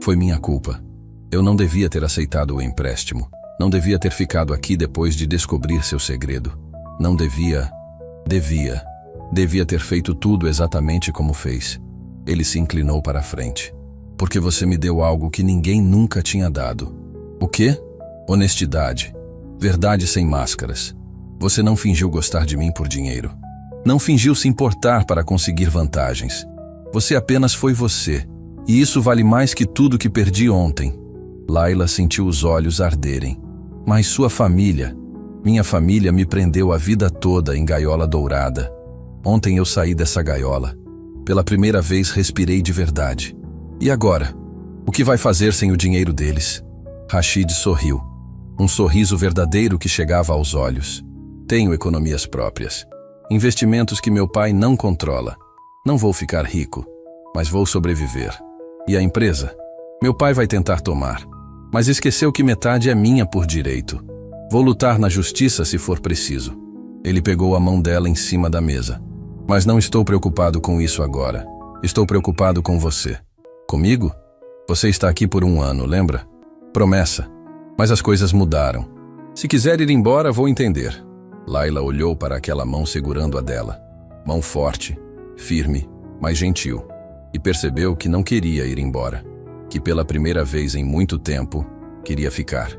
Foi minha culpa. Eu não devia ter aceitado o empréstimo. Não devia ter ficado aqui depois de descobrir seu segredo. Não devia... Devia ter feito tudo exatamente como fez. Ele se inclinou para a frente. Porque você me deu algo que ninguém nunca tinha dado. O quê? Honestidade. Verdade sem máscaras. Você não fingiu gostar de mim por dinheiro. Não fingiu se importar para conseguir vantagens. Você apenas foi você. E isso vale mais que tudo que perdi ontem. Layla sentiu os olhos arderem. Mas sua família... Minha família me prendeu a vida toda em gaiola dourada. Ontem eu saí dessa gaiola. Pela primeira vez respirei de verdade. E agora? O que vai fazer sem o dinheiro deles? Rashid sorriu. Um sorriso verdadeiro que chegava aos olhos. Tenho economias próprias. Investimentos que meu pai não controla. Não vou ficar rico, mas vou sobreviver. E a empresa? Meu pai vai tentar tomar. Mas esqueceu que metade é minha por direito. Vou lutar na justiça se for preciso. Ele pegou a mão dela em cima da mesa. Mas não estou preocupado com isso agora. Estou preocupado com você. Comigo? Você está aqui por 1 ano, lembra? Promessa. Mas as coisas mudaram. Se quiser ir embora, vou entender. Layla olhou para aquela mão segurando a dela. Mão forte, firme, mas gentil. E percebeu que não queria ir embora. Que pela primeira vez em muito tempo, queria ficar.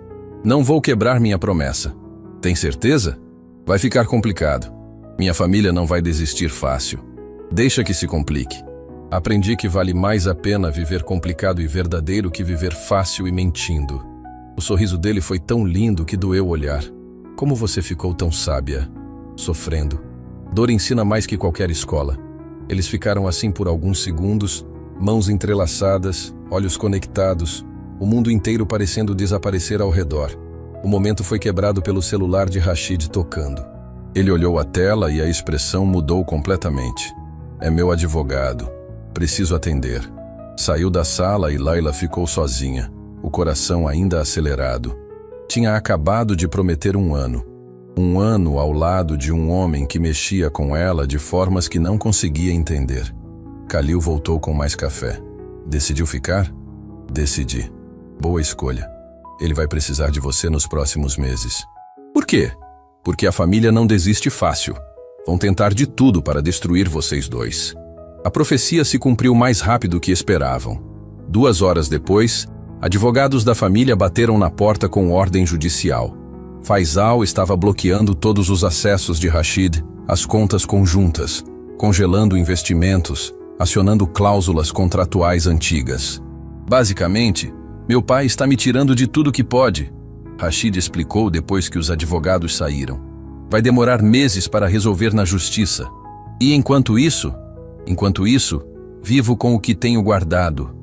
Não vou quebrar minha promessa. Tem certeza? Vai ficar complicado. Minha família não vai desistir fácil. Deixa que se complique. Aprendi que vale mais a pena viver complicado e verdadeiro que viver fácil e mentindo. O sorriso dele foi tão lindo que doeu olhar. Como você ficou tão sábia, sofrendo. Dor ensina mais que qualquer escola. Eles ficaram assim por alguns segundos, mãos entrelaçadas, olhos conectados, o mundo inteiro parecendo desaparecer ao redor. O momento foi quebrado pelo celular de Rashid tocando. Ele olhou a tela e a expressão mudou completamente. É meu advogado. Preciso atender. Saiu da sala e Layla ficou sozinha, o coração ainda acelerado. Tinha acabado de prometer 1 ano. 1 ano ao lado de um homem que mexia com ela de formas que não conseguia entender. Khalil voltou com mais café. Decidiu ficar? Decidi. Boa escolha. Ele vai precisar de você nos próximos meses. Por quê? Porque a família não desiste fácil. Vão tentar de tudo para destruir vocês dois. A profecia se cumpriu mais rápido que esperavam. 2 horas depois, advogados da família bateram na porta com ordem judicial. Faisal estava bloqueando todos os acessos de Rashid, as contas conjuntas, congelando investimentos, acionando cláusulas contratuais antigas. Basicamente, meu pai está me tirando de tudo que pode, Rashid explicou depois que os advogados saíram. Vai demorar meses para resolver na justiça. E enquanto isso, vivo com o que tenho guardado.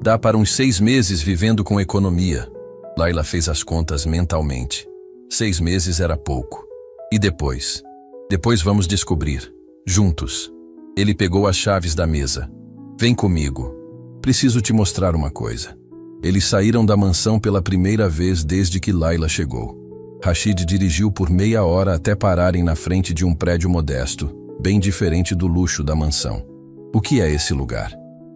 Dá para uns 6 meses vivendo com economia. Layla fez as contas mentalmente. 6 meses era pouco. E depois? Depois vamos descobrir. Juntos. Ele pegou as chaves da mesa. Vem comigo. Preciso te mostrar uma coisa. Eles saíram da mansão pela primeira vez desde que Layla chegou. Rashid dirigiu por meia hora até pararem na frente de um prédio modesto, bem diferente do luxo da mansão. O que é esse lugar?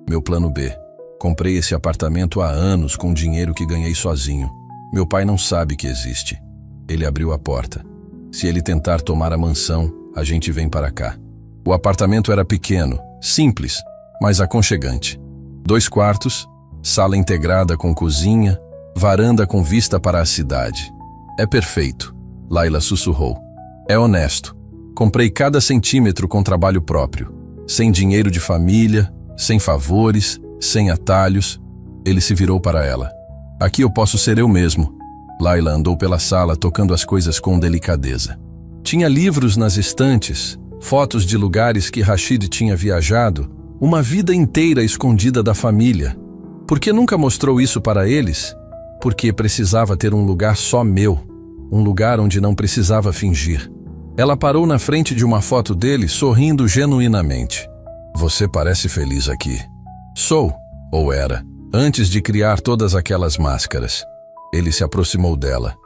Meu plano B. Comprei esse apartamento há anos com dinheiro que ganhei sozinho. Meu pai não sabe que existe. Ele abriu a porta. Se ele tentar tomar a mansão, a gente vem para cá. O apartamento era pequeno, simples, mas aconchegante. 2 quartos, sala integrada com cozinha, varanda com vista para a cidade. É perfeito, Layla sussurrou. É honesto. Comprei cada centímetro com trabalho próprio. Sem dinheiro de família, sem favores, sem atalhos. Ele se virou para ela. Aqui eu posso ser eu mesmo. Layla andou pela sala tocando as coisas com delicadeza. Tinha livros nas estantes, fotos de lugares que Rashid tinha viajado, uma vida inteira escondida da família. Por que nunca mostrou isso para eles? Porque precisava ter um lugar só meu, um lugar onde não precisava fingir. Ela parou na frente de uma foto dele, sorrindo genuinamente. Você parece feliz aqui. Sou, ou era, antes de criar todas aquelas máscaras. Ele se aproximou dela.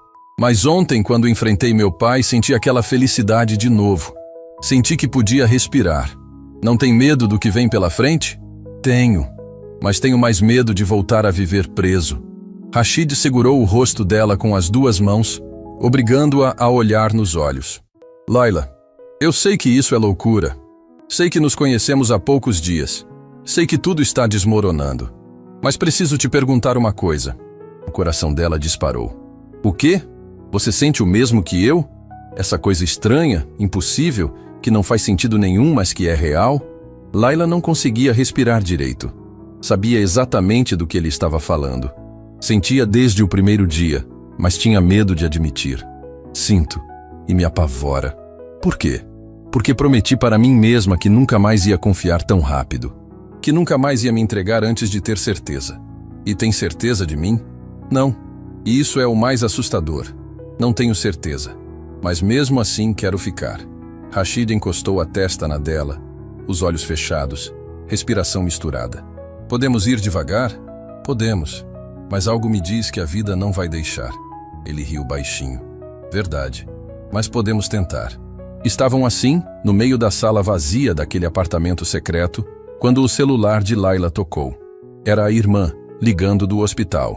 Mas ontem, quando enfrentei meu pai, senti aquela felicidade de novo. Senti que podia respirar. Não tem medo do que vem pela frente? Tenho. Mas tenho mais medo de voltar a viver preso. Rashid segurou o rosto dela com as 2 mãos, obrigando-a a olhar nos olhos. Layla, eu sei que isso é loucura. Sei que nos conhecemos há poucos dias. Sei que tudo está desmoronando. Mas preciso te perguntar uma coisa. O coração dela disparou. O quê? Você sente o mesmo que eu? Essa coisa estranha, impossível, que não faz sentido nenhum, mas que é real? Layla não conseguia respirar direito. Sabia exatamente do que ele estava falando. Sentia desde o primeiro dia, mas tinha medo de admitir. Sinto, e me apavora. Por quê? Porque prometi para mim mesma que nunca mais ia confiar tão rápido. Que nunca mais ia me entregar antes de ter certeza. E tem certeza de mim? Não. E isso é o mais assustador. Não tenho certeza. Mas mesmo assim quero ficar. Rashid encostou a testa na dela, os olhos fechados, respiração misturada. Podemos ir devagar? Podemos. Mas algo me diz que a vida não vai deixar. Ele riu baixinho. Verdade. Mas podemos tentar. Estavam assim, no meio da sala vazia daquele apartamento secreto, quando o celular de Layla tocou. Era a irmã, ligando do hospital.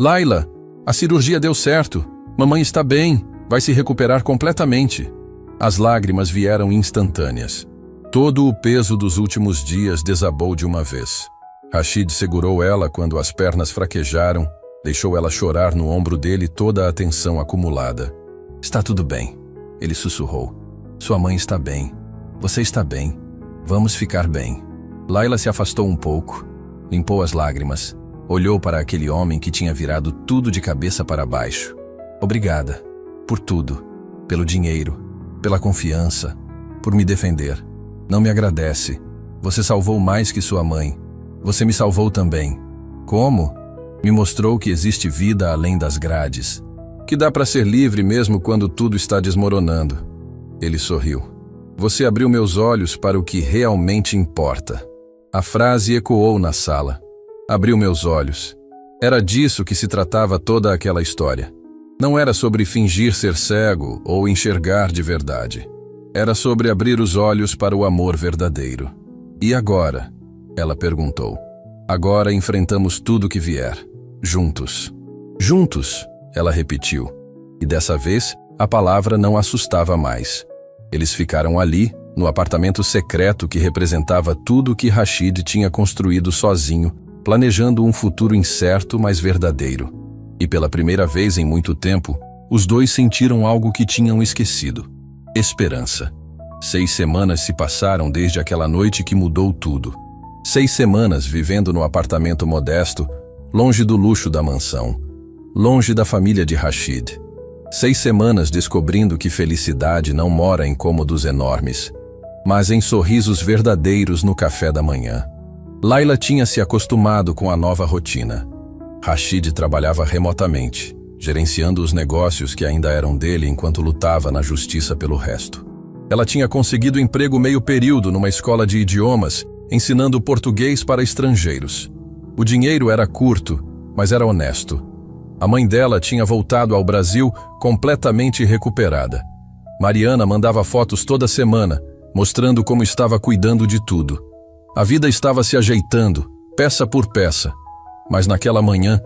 Layla, a cirurgia deu certo. Mamãe está bem, vai se recuperar completamente. As lágrimas vieram instantâneas. Todo o peso dos últimos dias desabou de uma vez. Rashid segurou ela quando as pernas fraquejaram, deixou ela chorar no ombro dele toda a tensão acumulada. Está tudo bem, ele sussurrou. Sua mãe está bem. Você está bem. Vamos ficar bem. Layla se afastou um pouco, limpou as lágrimas, olhou para aquele homem que tinha virado tudo de cabeça para baixo. Obrigada. Por tudo. Pelo dinheiro. Pela confiança. Por me defender. Não me agradece. Você salvou mais que sua mãe. Você me salvou também. Como? Me mostrou que existe vida além das grades. Que dá para ser livre mesmo quando tudo está desmoronando. Ele sorriu. Você abriu meus olhos para o que realmente importa. A frase ecoou na sala. Abriu meus olhos. Era disso que se tratava toda aquela história. Não era sobre fingir ser cego ou enxergar de verdade. Era sobre abrir os olhos para o amor verdadeiro. E agora? Ela perguntou. Agora enfrentamos tudo que vier. Juntos. Juntos, ela repetiu. E dessa vez, a palavra não assustava mais. Eles ficaram ali, no apartamento secreto que representava tudo o que Rashid tinha construído sozinho, planejando um futuro incerto, mas verdadeiro. E pela primeira vez em muito tempo, os dois sentiram algo que tinham esquecido. Esperança. 6 semanas se passaram desde aquela noite que mudou tudo. 6 semanas vivendo no apartamento modesto, longe do luxo da mansão, longe da família de Rashid. 6 semanas descobrindo que felicidade não mora em cômodos enormes, mas em sorrisos verdadeiros no café da manhã. Laila tinha se acostumado com a nova rotina. Rashid trabalhava remotamente, gerenciando os negócios que ainda eram dele enquanto lutava na justiça pelo resto. Ela tinha conseguido emprego meio período numa escola de idiomas, ensinando português para estrangeiros. O dinheiro era curto, mas era honesto. A mãe dela tinha voltado ao Brasil completamente recuperada. Mariana mandava fotos toda semana, mostrando como estava cuidando de tudo. A vida estava se ajeitando, peça por peça. Mas naquela manhã,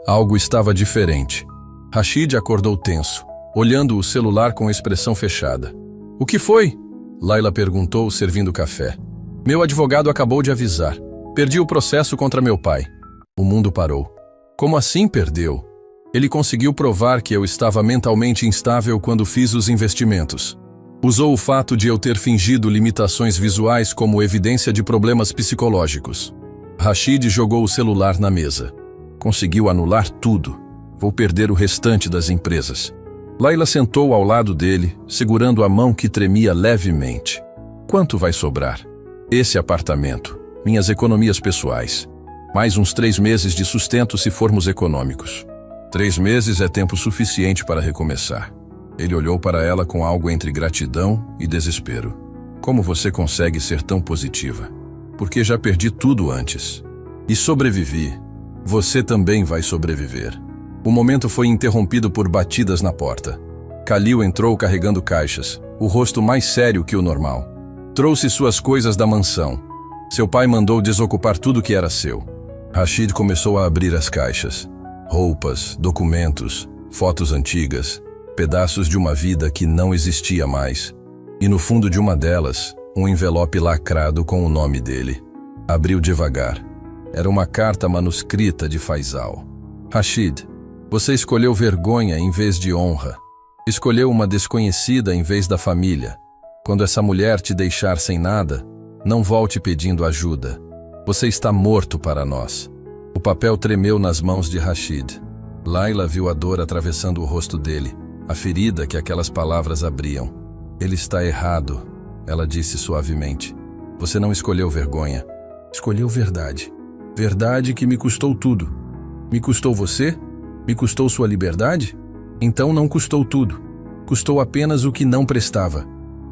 algo estava diferente. Rashid acordou tenso, olhando o celular com a expressão fechada. "O que foi?" Laila perguntou, servindo café. "Meu advogado acabou de avisar. Perdi o processo contra meu pai." O mundo parou. "Como assim perdeu?" "Ele conseguiu provar que eu estava mentalmente instável quando fiz os investimentos. Usou o fato de eu ter fingido limitações visuais como evidência de problemas psicológicos." Rashid jogou o celular na mesa. "Conseguiu anular tudo. Vou perder o restante das empresas." Laila sentou ao lado dele, segurando a mão que tremia levemente. "Quanto vai sobrar?" "Esse apartamento, minhas economias pessoais. Mais uns 3 meses de sustento se formos econômicos." 3 meses é tempo suficiente para recomeçar." Ele olhou para ela com algo entre gratidão e desespero. "Como você consegue ser tão positiva?" "Porque já perdi tudo antes. E sobrevivi. Você também vai sobreviver." O momento foi interrompido por batidas na porta. Khalil entrou carregando caixas, o rosto mais sério que o normal. "Trouxe suas coisas da mansão. Seu pai mandou desocupar tudo que era seu." Rashid começou a abrir as caixas. Roupas, documentos, fotos antigas, pedaços de uma vida que não existia mais. E no fundo de uma delas, um envelope lacrado com o nome dele. Abriu devagar. Era uma carta manuscrita de Faisal. "Rashid, você escolheu vergonha em vez de honra. Escolheu uma desconhecida em vez da família. Quando essa mulher te deixar sem nada, não volte pedindo ajuda. Você está morto para nós." O papel tremeu nas mãos de Rashid. Laila viu a dor atravessando o rosto dele, a ferida que aquelas palavras abriam. "Ele está errado," ela disse suavemente. "Você não escolheu vergonha. Escolheu verdade. Verdade que me custou tudo." "Me custou você? Me custou sua liberdade?" "Então não custou tudo. Custou apenas o que não prestava."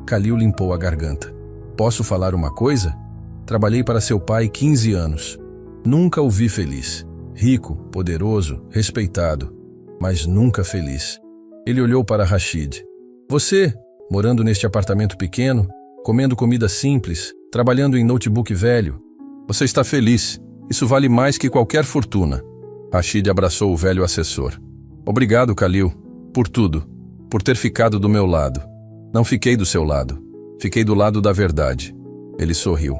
Khalil limpou a garganta. "Posso falar uma coisa? Trabalhei para seu pai 15 anos. Nunca o vi feliz. Rico, poderoso, respeitado, mas nunca feliz." Ele olhou para Rashid. "Você, morando neste apartamento pequeno, comendo comida simples, trabalhando em notebook velho. Você está feliz. Isso vale mais que qualquer fortuna." Rashid abraçou o velho assessor. "Obrigado, Khalil, por tudo, por ter ficado do meu lado." "Não fiquei do seu lado. Fiquei do lado da verdade." Ele sorriu.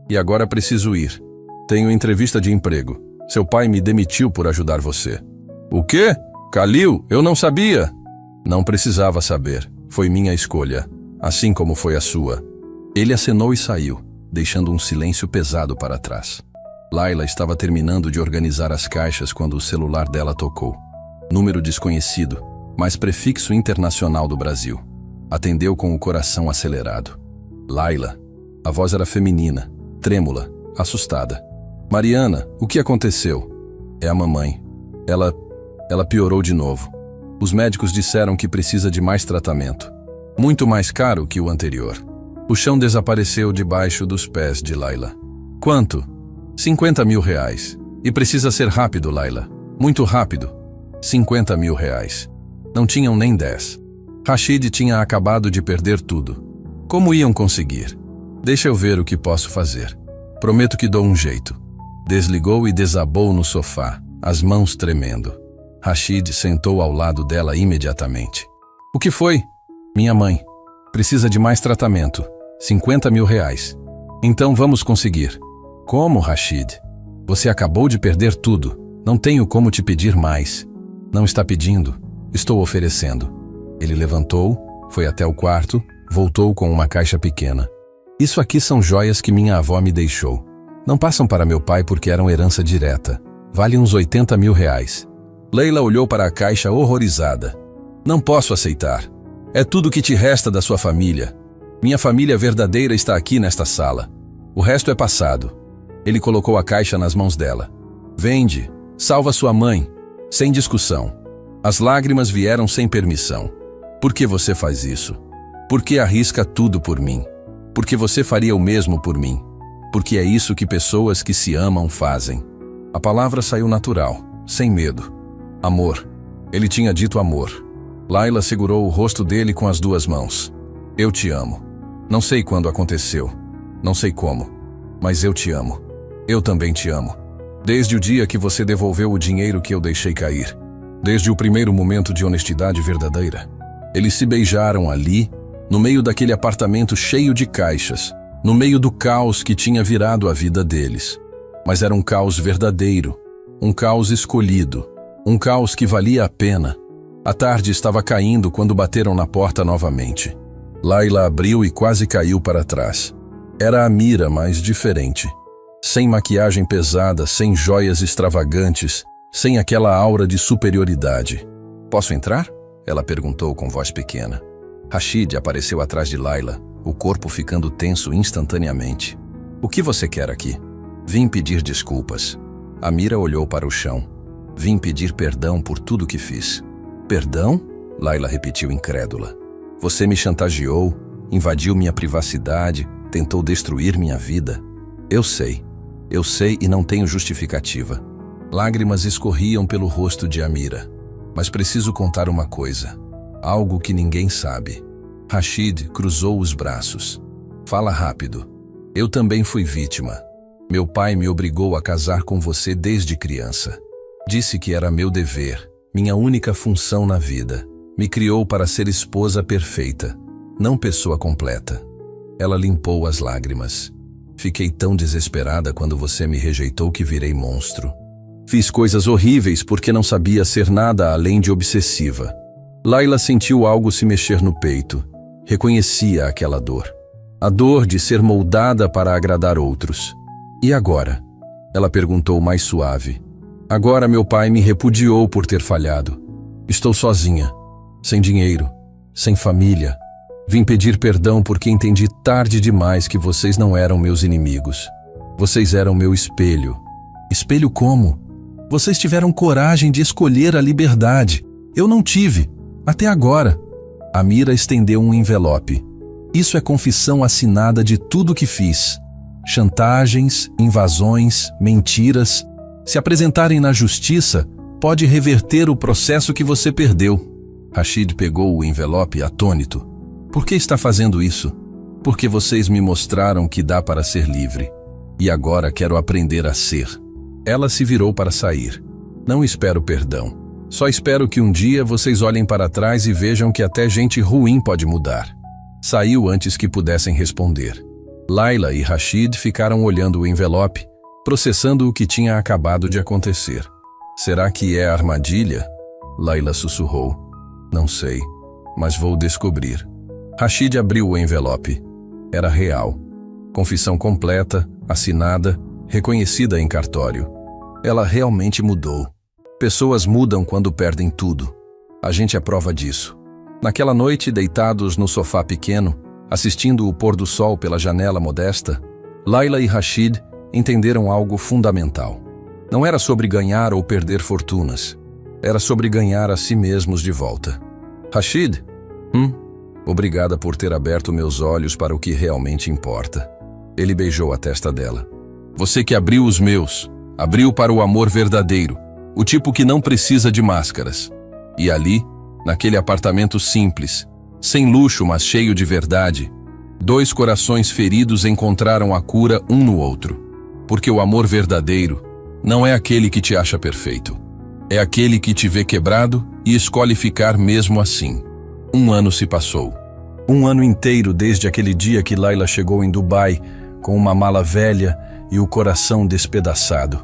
"E agora preciso ir. Tenho entrevista de emprego. Seu pai me demitiu por ajudar você." "O quê? Khalil, eu não sabia." "Não precisava saber. Foi minha escolha, assim como foi a sua." Ele acenou e saiu, deixando um silêncio pesado para trás. Laila estava terminando de organizar as caixas quando o celular dela tocou. Número desconhecido, mas prefixo internacional do Brasil. Atendeu com o coração acelerado. "Laila." A voz era feminina, trêmula, assustada. "Mariana, o que aconteceu?" "É a mamãe. Ela piorou de novo. Os médicos disseram que precisa de mais tratamento. Muito mais caro que o anterior." O chão desapareceu debaixo dos pés de Laila. "Quanto?" R$50 mil. "E precisa ser rápido, Laila. Muito rápido." R$50 mil. Não tinham nem 10. Rashid tinha acabado de perder tudo. Como iam conseguir? "Deixa eu ver o que posso fazer. Prometo que dou um jeito." Desligou e desabou no sofá, as mãos tremendo. Rashid sentou ao lado dela imediatamente. "O que foi?" "Minha mãe. Precisa de mais tratamento. R$50 mil. "Então vamos conseguir." "Como, Rashid? Você acabou de perder tudo. Não tenho como te pedir mais." "Não está pedindo. Estou oferecendo." Ele levantou, foi até o quarto, voltou com uma caixa pequena. "Isso aqui são joias que minha avó me deixou. Não passam para meu pai porque eram herança direta. Vale uns R$80 mil. Leila olhou para a caixa horrorizada. "Não posso aceitar. É tudo que te resta da sua família. Minha família verdadeira está aqui nesta sala. O resto é passado." Ele colocou a caixa nas mãos dela. Vende, salva sua mãe, sem discussão. As lágrimas vieram sem permissão. Por que você faz isso? Por que arrisca tudo por mim? Porque você faria o mesmo por mim. Porque é isso que pessoas que se amam fazem. A palavra saiu natural, sem medo. Amor. Ele tinha dito amor. Layla segurou o rosto dele com as duas mãos. Eu te amo. Não sei quando aconteceu. Não sei como. Mas eu te amo. Eu também te amo. Desde o dia que você devolveu o dinheiro que eu deixei cair. Desde o primeiro momento de honestidade verdadeira. Eles se beijaram ali, no meio daquele apartamento cheio de caixas, no meio do caos que tinha virado a vida deles. Mas era um caos verdadeiro, um caos escolhido, um caos que valia a pena. A tarde estava caindo quando bateram na porta novamente. Layla abriu e quase caiu para trás. Era Amira, mas diferente. Sem maquiagem pesada, sem joias extravagantes, sem aquela aura de superioridade. Posso entrar? Ela perguntou com voz pequena. Rashid apareceu atrás de Layla, o corpo ficando tenso instantaneamente. O que você quer aqui? Vim pedir desculpas. Amira olhou para o chão. Vim pedir perdão por tudo que fiz. Perdão? Layla repetiu incrédula. Você me chantageou, invadiu minha privacidade, tentou destruir minha vida. Eu sei e não tenho justificativa. Lágrimas escorriam pelo rosto de Amira. Mas preciso contar uma coisa, algo que ninguém sabe. Rashid cruzou os braços. Fala rápido. Eu também fui vítima. Meu pai me obrigou a casar com você desde criança. Disse que era meu dever, minha única função na vida. Me criou para ser esposa perfeita, não pessoa completa. Ela limpou as lágrimas. Fiquei tão desesperada quando você me rejeitou que virei monstro. Fiz coisas horríveis porque não sabia ser nada além de obsessiva. Layla sentiu algo se mexer no peito. Reconhecia aquela dor. A dor de ser moldada para agradar outros. E agora? Ela perguntou mais suave. Agora meu pai me repudiou por ter falhado. Estou sozinha, sem dinheiro, sem família. Vim pedir perdão porque entendi tarde demais que vocês não eram meus inimigos. Vocês eram meu espelho. Espelho como? Vocês tiveram coragem de escolher a liberdade. Eu não tive, até agora. Amira estendeu um envelope. Isso é confissão assinada de tudo que fiz. Chantagens, invasões, mentiras. Se apresentarem na justiça, pode reverter o processo que você perdeu. Rashid pegou o envelope atônito. Por que está fazendo isso? Porque vocês me mostraram que dá para ser livre. E agora quero aprender a ser. Ela se virou para sair. Não espero perdão. Só espero que um dia vocês olhem para trás e vejam que até gente ruim pode mudar. Saiu antes que pudessem responder. Layla e Rashid ficaram olhando o envelope, processando o que tinha acabado de acontecer. Será que é armadilha? Layla sussurrou. Não sei, mas vou descobrir. Rashid abriu o envelope. Era real. Confissão completa, assinada, reconhecida em cartório. Ela realmente mudou. Pessoas mudam quando perdem tudo. A gente é prova disso. Naquela noite, deitados no sofá pequeno, assistindo o pôr do sol pela janela modesta, Layla e Rashid entenderam algo fundamental. Não era sobre ganhar ou perder fortunas. Era sobre ganhar a si mesmos de volta. Rashid? Obrigada por ter aberto meus olhos para o que realmente importa. Ele beijou a testa dela. Você que abriu os meus, abriu para o amor verdadeiro, o tipo que não precisa de máscaras. E ali, naquele apartamento simples, sem luxo mas cheio de verdade, dois corações feridos encontraram a cura um no outro. Porque o amor verdadeiro não é aquele que te acha perfeito. É aquele que te vê quebrado e escolhe ficar mesmo assim. 1 ano se passou. 1 ano inteiro desde aquele dia que Layla chegou em Dubai com uma mala velha e o coração despedaçado.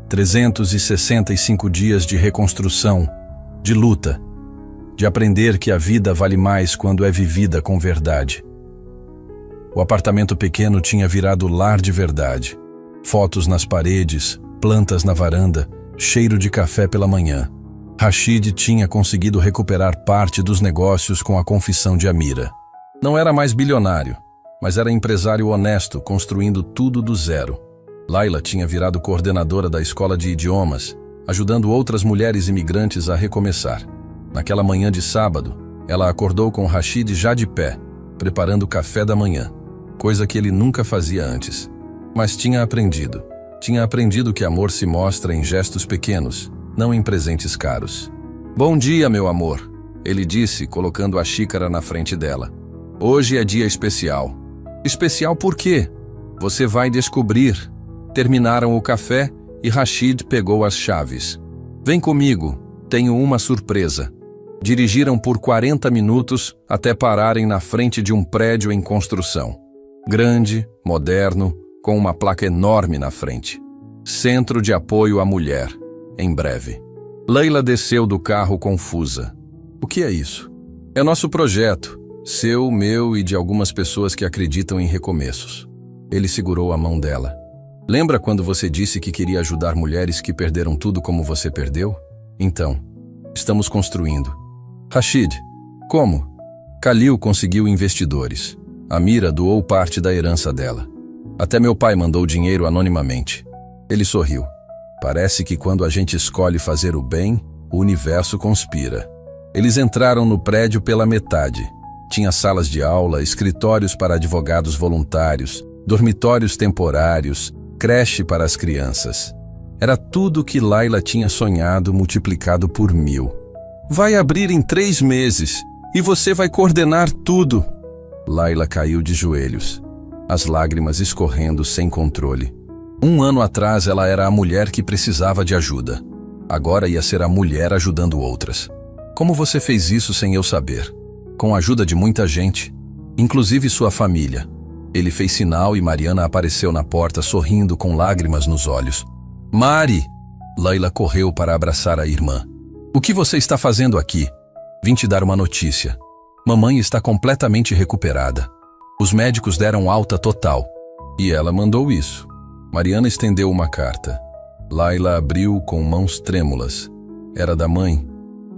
365 dias de reconstrução, de luta, de aprender que a vida vale mais quando é vivida com verdade. O apartamento pequeno tinha virado lar de verdade. Fotos nas paredes, plantas na varanda, cheiro de café pela manhã. Rashid tinha conseguido recuperar parte dos negócios com a confissão de Amira. Não era mais bilionário, mas era empresário honesto, construindo tudo do zero. Laila tinha virado coordenadora da escola de idiomas, ajudando outras mulheres imigrantes a recomeçar. Naquela manhã de sábado, ela acordou com Rashid já de pé, preparando o café da manhã, coisa que ele nunca fazia antes. Mas tinha aprendido. Tinha aprendido que amor se mostra em gestos pequenos, não em presentes caros. "Bom dia, meu amor", ele disse, colocando a xícara na frente dela. "Hoje é dia especial." "Especial por quê?" "Você vai descobrir." Terminaram o café e Rashid pegou as chaves. "Vem comigo, tenho uma surpresa." Dirigiram por 40 minutos até pararem na frente de um prédio em construção. Grande, moderno, com uma placa enorme na frente. Centro de Apoio à Mulher, em breve. Leila desceu do carro confusa. "O que é isso?" "É nosso projeto, seu, meu e de algumas pessoas que acreditam em recomeços." Ele segurou a mão dela. "Lembra quando você disse que queria ajudar mulheres que perderam tudo como você perdeu? Então, estamos construindo." "Rashid, como?" "Khalil conseguiu investidores. Amira doou parte da herança dela. Até meu pai mandou dinheiro anonimamente." Ele sorriu. "Parece que quando a gente escolhe fazer o bem, o universo conspira." Eles entraram no prédio pela metade. Tinha salas de aula, escritórios para advogados voluntários, dormitórios temporários, creche para as crianças. Era tudo o que Laila tinha sonhado multiplicado por 1000. "Vai abrir em 3 meses e você vai coordenar tudo." Laila caiu de joelhos, as lágrimas escorrendo sem controle. 1 ano atrás ela era a mulher que precisava de ajuda. Agora ia ser a mulher ajudando outras. "Como você fez isso sem eu saber?" "Com a ajuda de muita gente, inclusive sua família." Ele fez sinal e Mariana apareceu na porta sorrindo com lágrimas nos olhos. "Mari!" Laila correu para abraçar a irmã. "O que você está fazendo aqui?" "Vim te dar uma notícia. Mamãe está completamente recuperada. Os médicos deram alta total." "E ela mandou isso." Mariana estendeu uma carta. Laila abriu com mãos trêmulas. Era da mãe,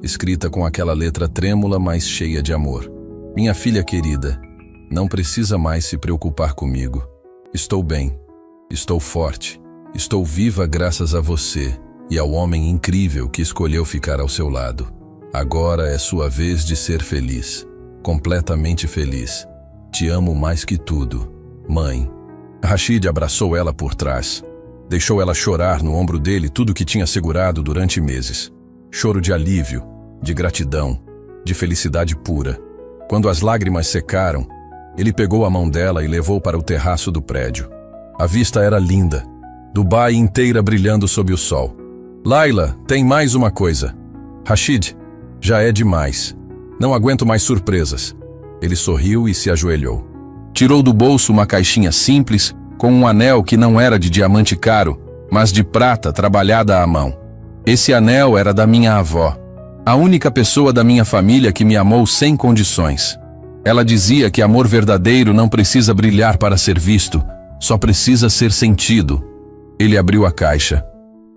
escrita com aquela letra trêmula, mas cheia de amor. "Minha filha querida, não precisa mais se preocupar comigo. Estou bem, estou forte, estou viva graças a você e ao homem incrível que escolheu ficar ao seu lado. Agora é sua vez de ser feliz, completamente feliz. Te amo mais que tudo, mãe." Rashid abraçou ela por trás. Deixou ela chorar no ombro dele tudo que tinha segurado durante meses. Choro de alívio, de gratidão, de felicidade pura. Quando as lágrimas secaram, ele pegou a mão dela e levou para o terraço do prédio. A vista era linda, Dubai inteira brilhando sob o sol. "Laila, tem mais uma coisa." "Rashid, já é demais. Não aguento mais surpresas." Ele sorriu e se ajoelhou. Tirou do bolso uma caixinha simples, com um anel que não era de diamante caro, mas de prata trabalhada à mão. Esse anel era da minha avó, a única pessoa da minha família que me amou sem condições. Ela dizia que amor verdadeiro não precisa brilhar para ser visto, só precisa ser sentido. Ele abriu a caixa.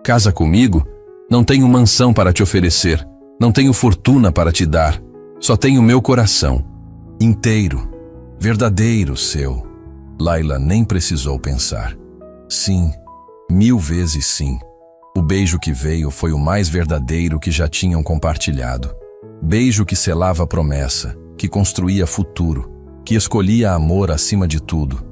"Casa comigo? Não tenho mansão para te oferecer, não tenho fortuna para te dar, só tenho meu coração, inteiro, verdadeiro seu." Laila nem precisou pensar. Sim, 1000 vezes sim. O beijo que veio foi o mais verdadeiro que já tinham compartilhado. Beijo que selava promessa, que construía futuro, que escolhia amor acima de tudo.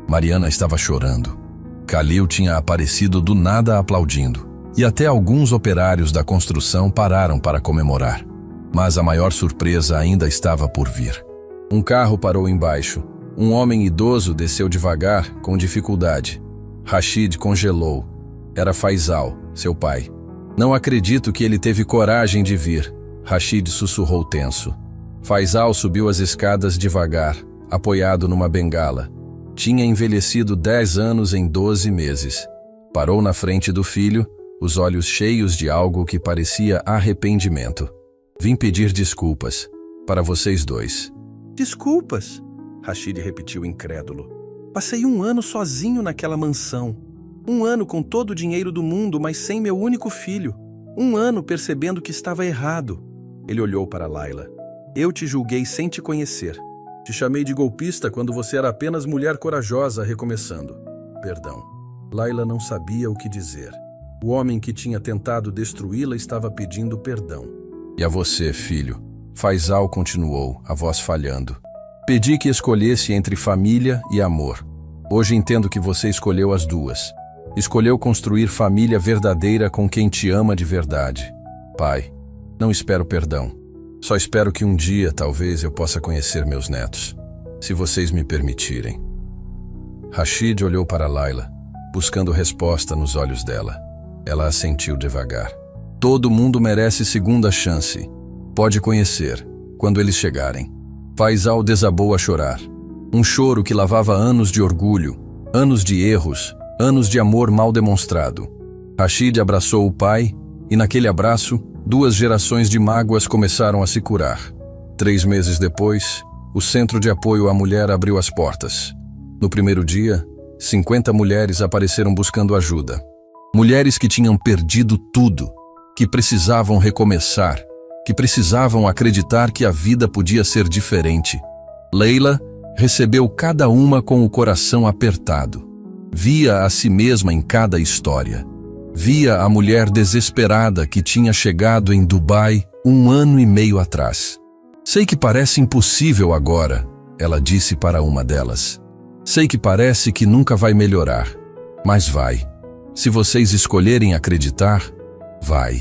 Mariana estava chorando. Khalil tinha aparecido do nada aplaudindo, e até alguns operários da construção pararam para comemorar. Mas a maior surpresa ainda estava por vir. Um carro parou embaixo. Um homem idoso desceu devagar, com dificuldade. Rashid congelou. Era Faisal, seu pai. "Não acredito que ele teve coragem de vir", Rashid sussurrou tenso. Faisal subiu as escadas devagar, apoiado numa bengala. Tinha envelhecido 10 anos em 12 meses. Parou na frente do filho, os olhos cheios de algo que parecia arrependimento. "Vim pedir desculpas. Para vocês dois." "Desculpas?" Rashid repetiu incrédulo. "Passei 1 ano sozinho naquela mansão. 1 ano com todo o dinheiro do mundo, mas sem meu único filho. 1 ano percebendo que estava errado." Ele olhou para Laila. "Eu te julguei sem te conhecer. Te chamei de golpista quando você era apenas mulher corajosa recomeçando. Perdão." Laila não sabia o que dizer. O homem que tinha tentado destruí-la estava pedindo perdão. E a você, filho? Faisal continuou, a voz falhando. Pedi que escolhesse entre família e amor. Hoje entendo que você escolheu as duas. Escolheu construir família verdadeira com quem te ama de verdade. Pai, não espero perdão. Só espero que um dia, talvez, eu possa conhecer meus netos. Se vocês me permitirem. Rashid olhou para Laila, buscando resposta nos olhos dela. Ela assentiu devagar. Todo mundo merece segunda chance. Pode conhecer, quando eles chegarem. Faisal desabou a chorar. Um choro que lavava anos de orgulho, anos de erros, anos de amor mal demonstrado. Rashid abraçou o pai, e naquele abraço, 2 gerações de mágoas começaram a se curar. 3 meses depois, o Centro de Apoio à Mulher abriu as portas. No primeiro dia, 50 mulheres apareceram buscando ajuda. Mulheres que tinham perdido tudo, que precisavam recomeçar, que precisavam acreditar que a vida podia ser diferente. Leila recebeu cada uma com o coração apertado. Via a si mesma em cada história. Via a mulher desesperada que tinha chegado em Dubai 1 ano e meio atrás. Sei que parece impossível agora, ela disse para uma delas. Sei que parece que nunca vai melhorar, mas vai. Se vocês escolherem acreditar, vai.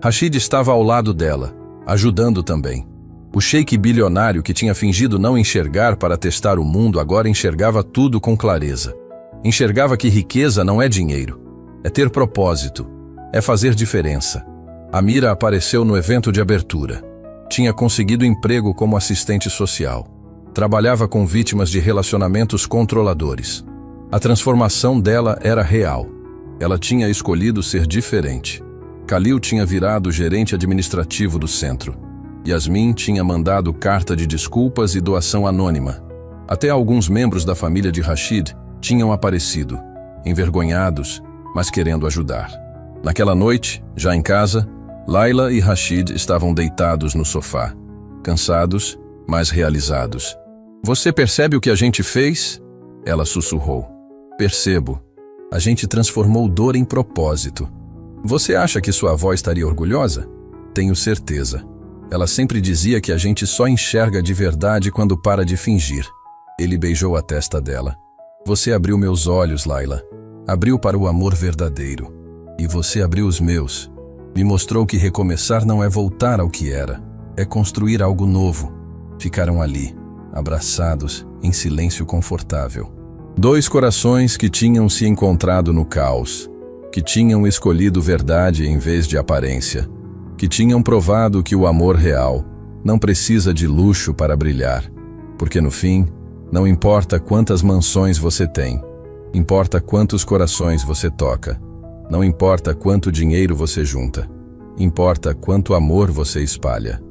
Rashid estava ao lado dela, ajudando também. O sheik bilionário que tinha fingido não enxergar para testar o mundo agora enxergava tudo com clareza. Enxergava que riqueza não é dinheiro, é ter propósito, é fazer diferença. Amira apareceu no evento de abertura. Tinha conseguido emprego como assistente social. Trabalhava com vítimas de relacionamentos controladores. A transformação dela era real. Ela tinha escolhido ser diferente. Khalil tinha virado gerente administrativo do centro. Yasmin tinha mandado carta de desculpas e doação anônima. Até alguns membros da família de Rashid tinham aparecido, envergonhados, mas querendo ajudar. Naquela noite, já em casa, Laila e Rashid estavam deitados no sofá, cansados, mas realizados. Você percebe o que a gente fez? Ela sussurrou. Percebo. A gente transformou dor em propósito. Você acha que sua avó estaria orgulhosa? Tenho certeza. Ela sempre dizia que a gente só enxerga de verdade quando para de fingir. Ele beijou a testa dela. Você abriu meus olhos, Laila. Abriu para o amor verdadeiro. E você abriu os meus. Me mostrou que recomeçar não é voltar ao que era. É construir algo novo. Ficaram ali, abraçados, em silêncio confortável. 2 corações que tinham se encontrado no caos, que tinham escolhido verdade em vez de aparência, que tinham provado que o amor real não precisa de luxo para brilhar, porque no fim, não importa quantas mansões você tem, importa quantos corações você toca, não importa quanto dinheiro você junta, importa quanto amor você espalha.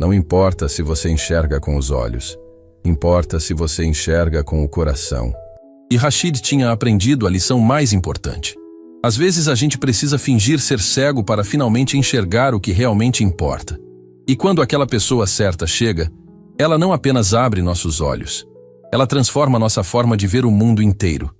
Não importa se você enxerga com os olhos, importa se você enxerga com o coração. E Rashid tinha aprendido a lição mais importante. Às vezes a gente precisa fingir ser cego para finalmente enxergar o que realmente importa. E quando aquela pessoa certa chega, ela não apenas abre nossos olhos, ela transforma nossa forma de ver o mundo inteiro.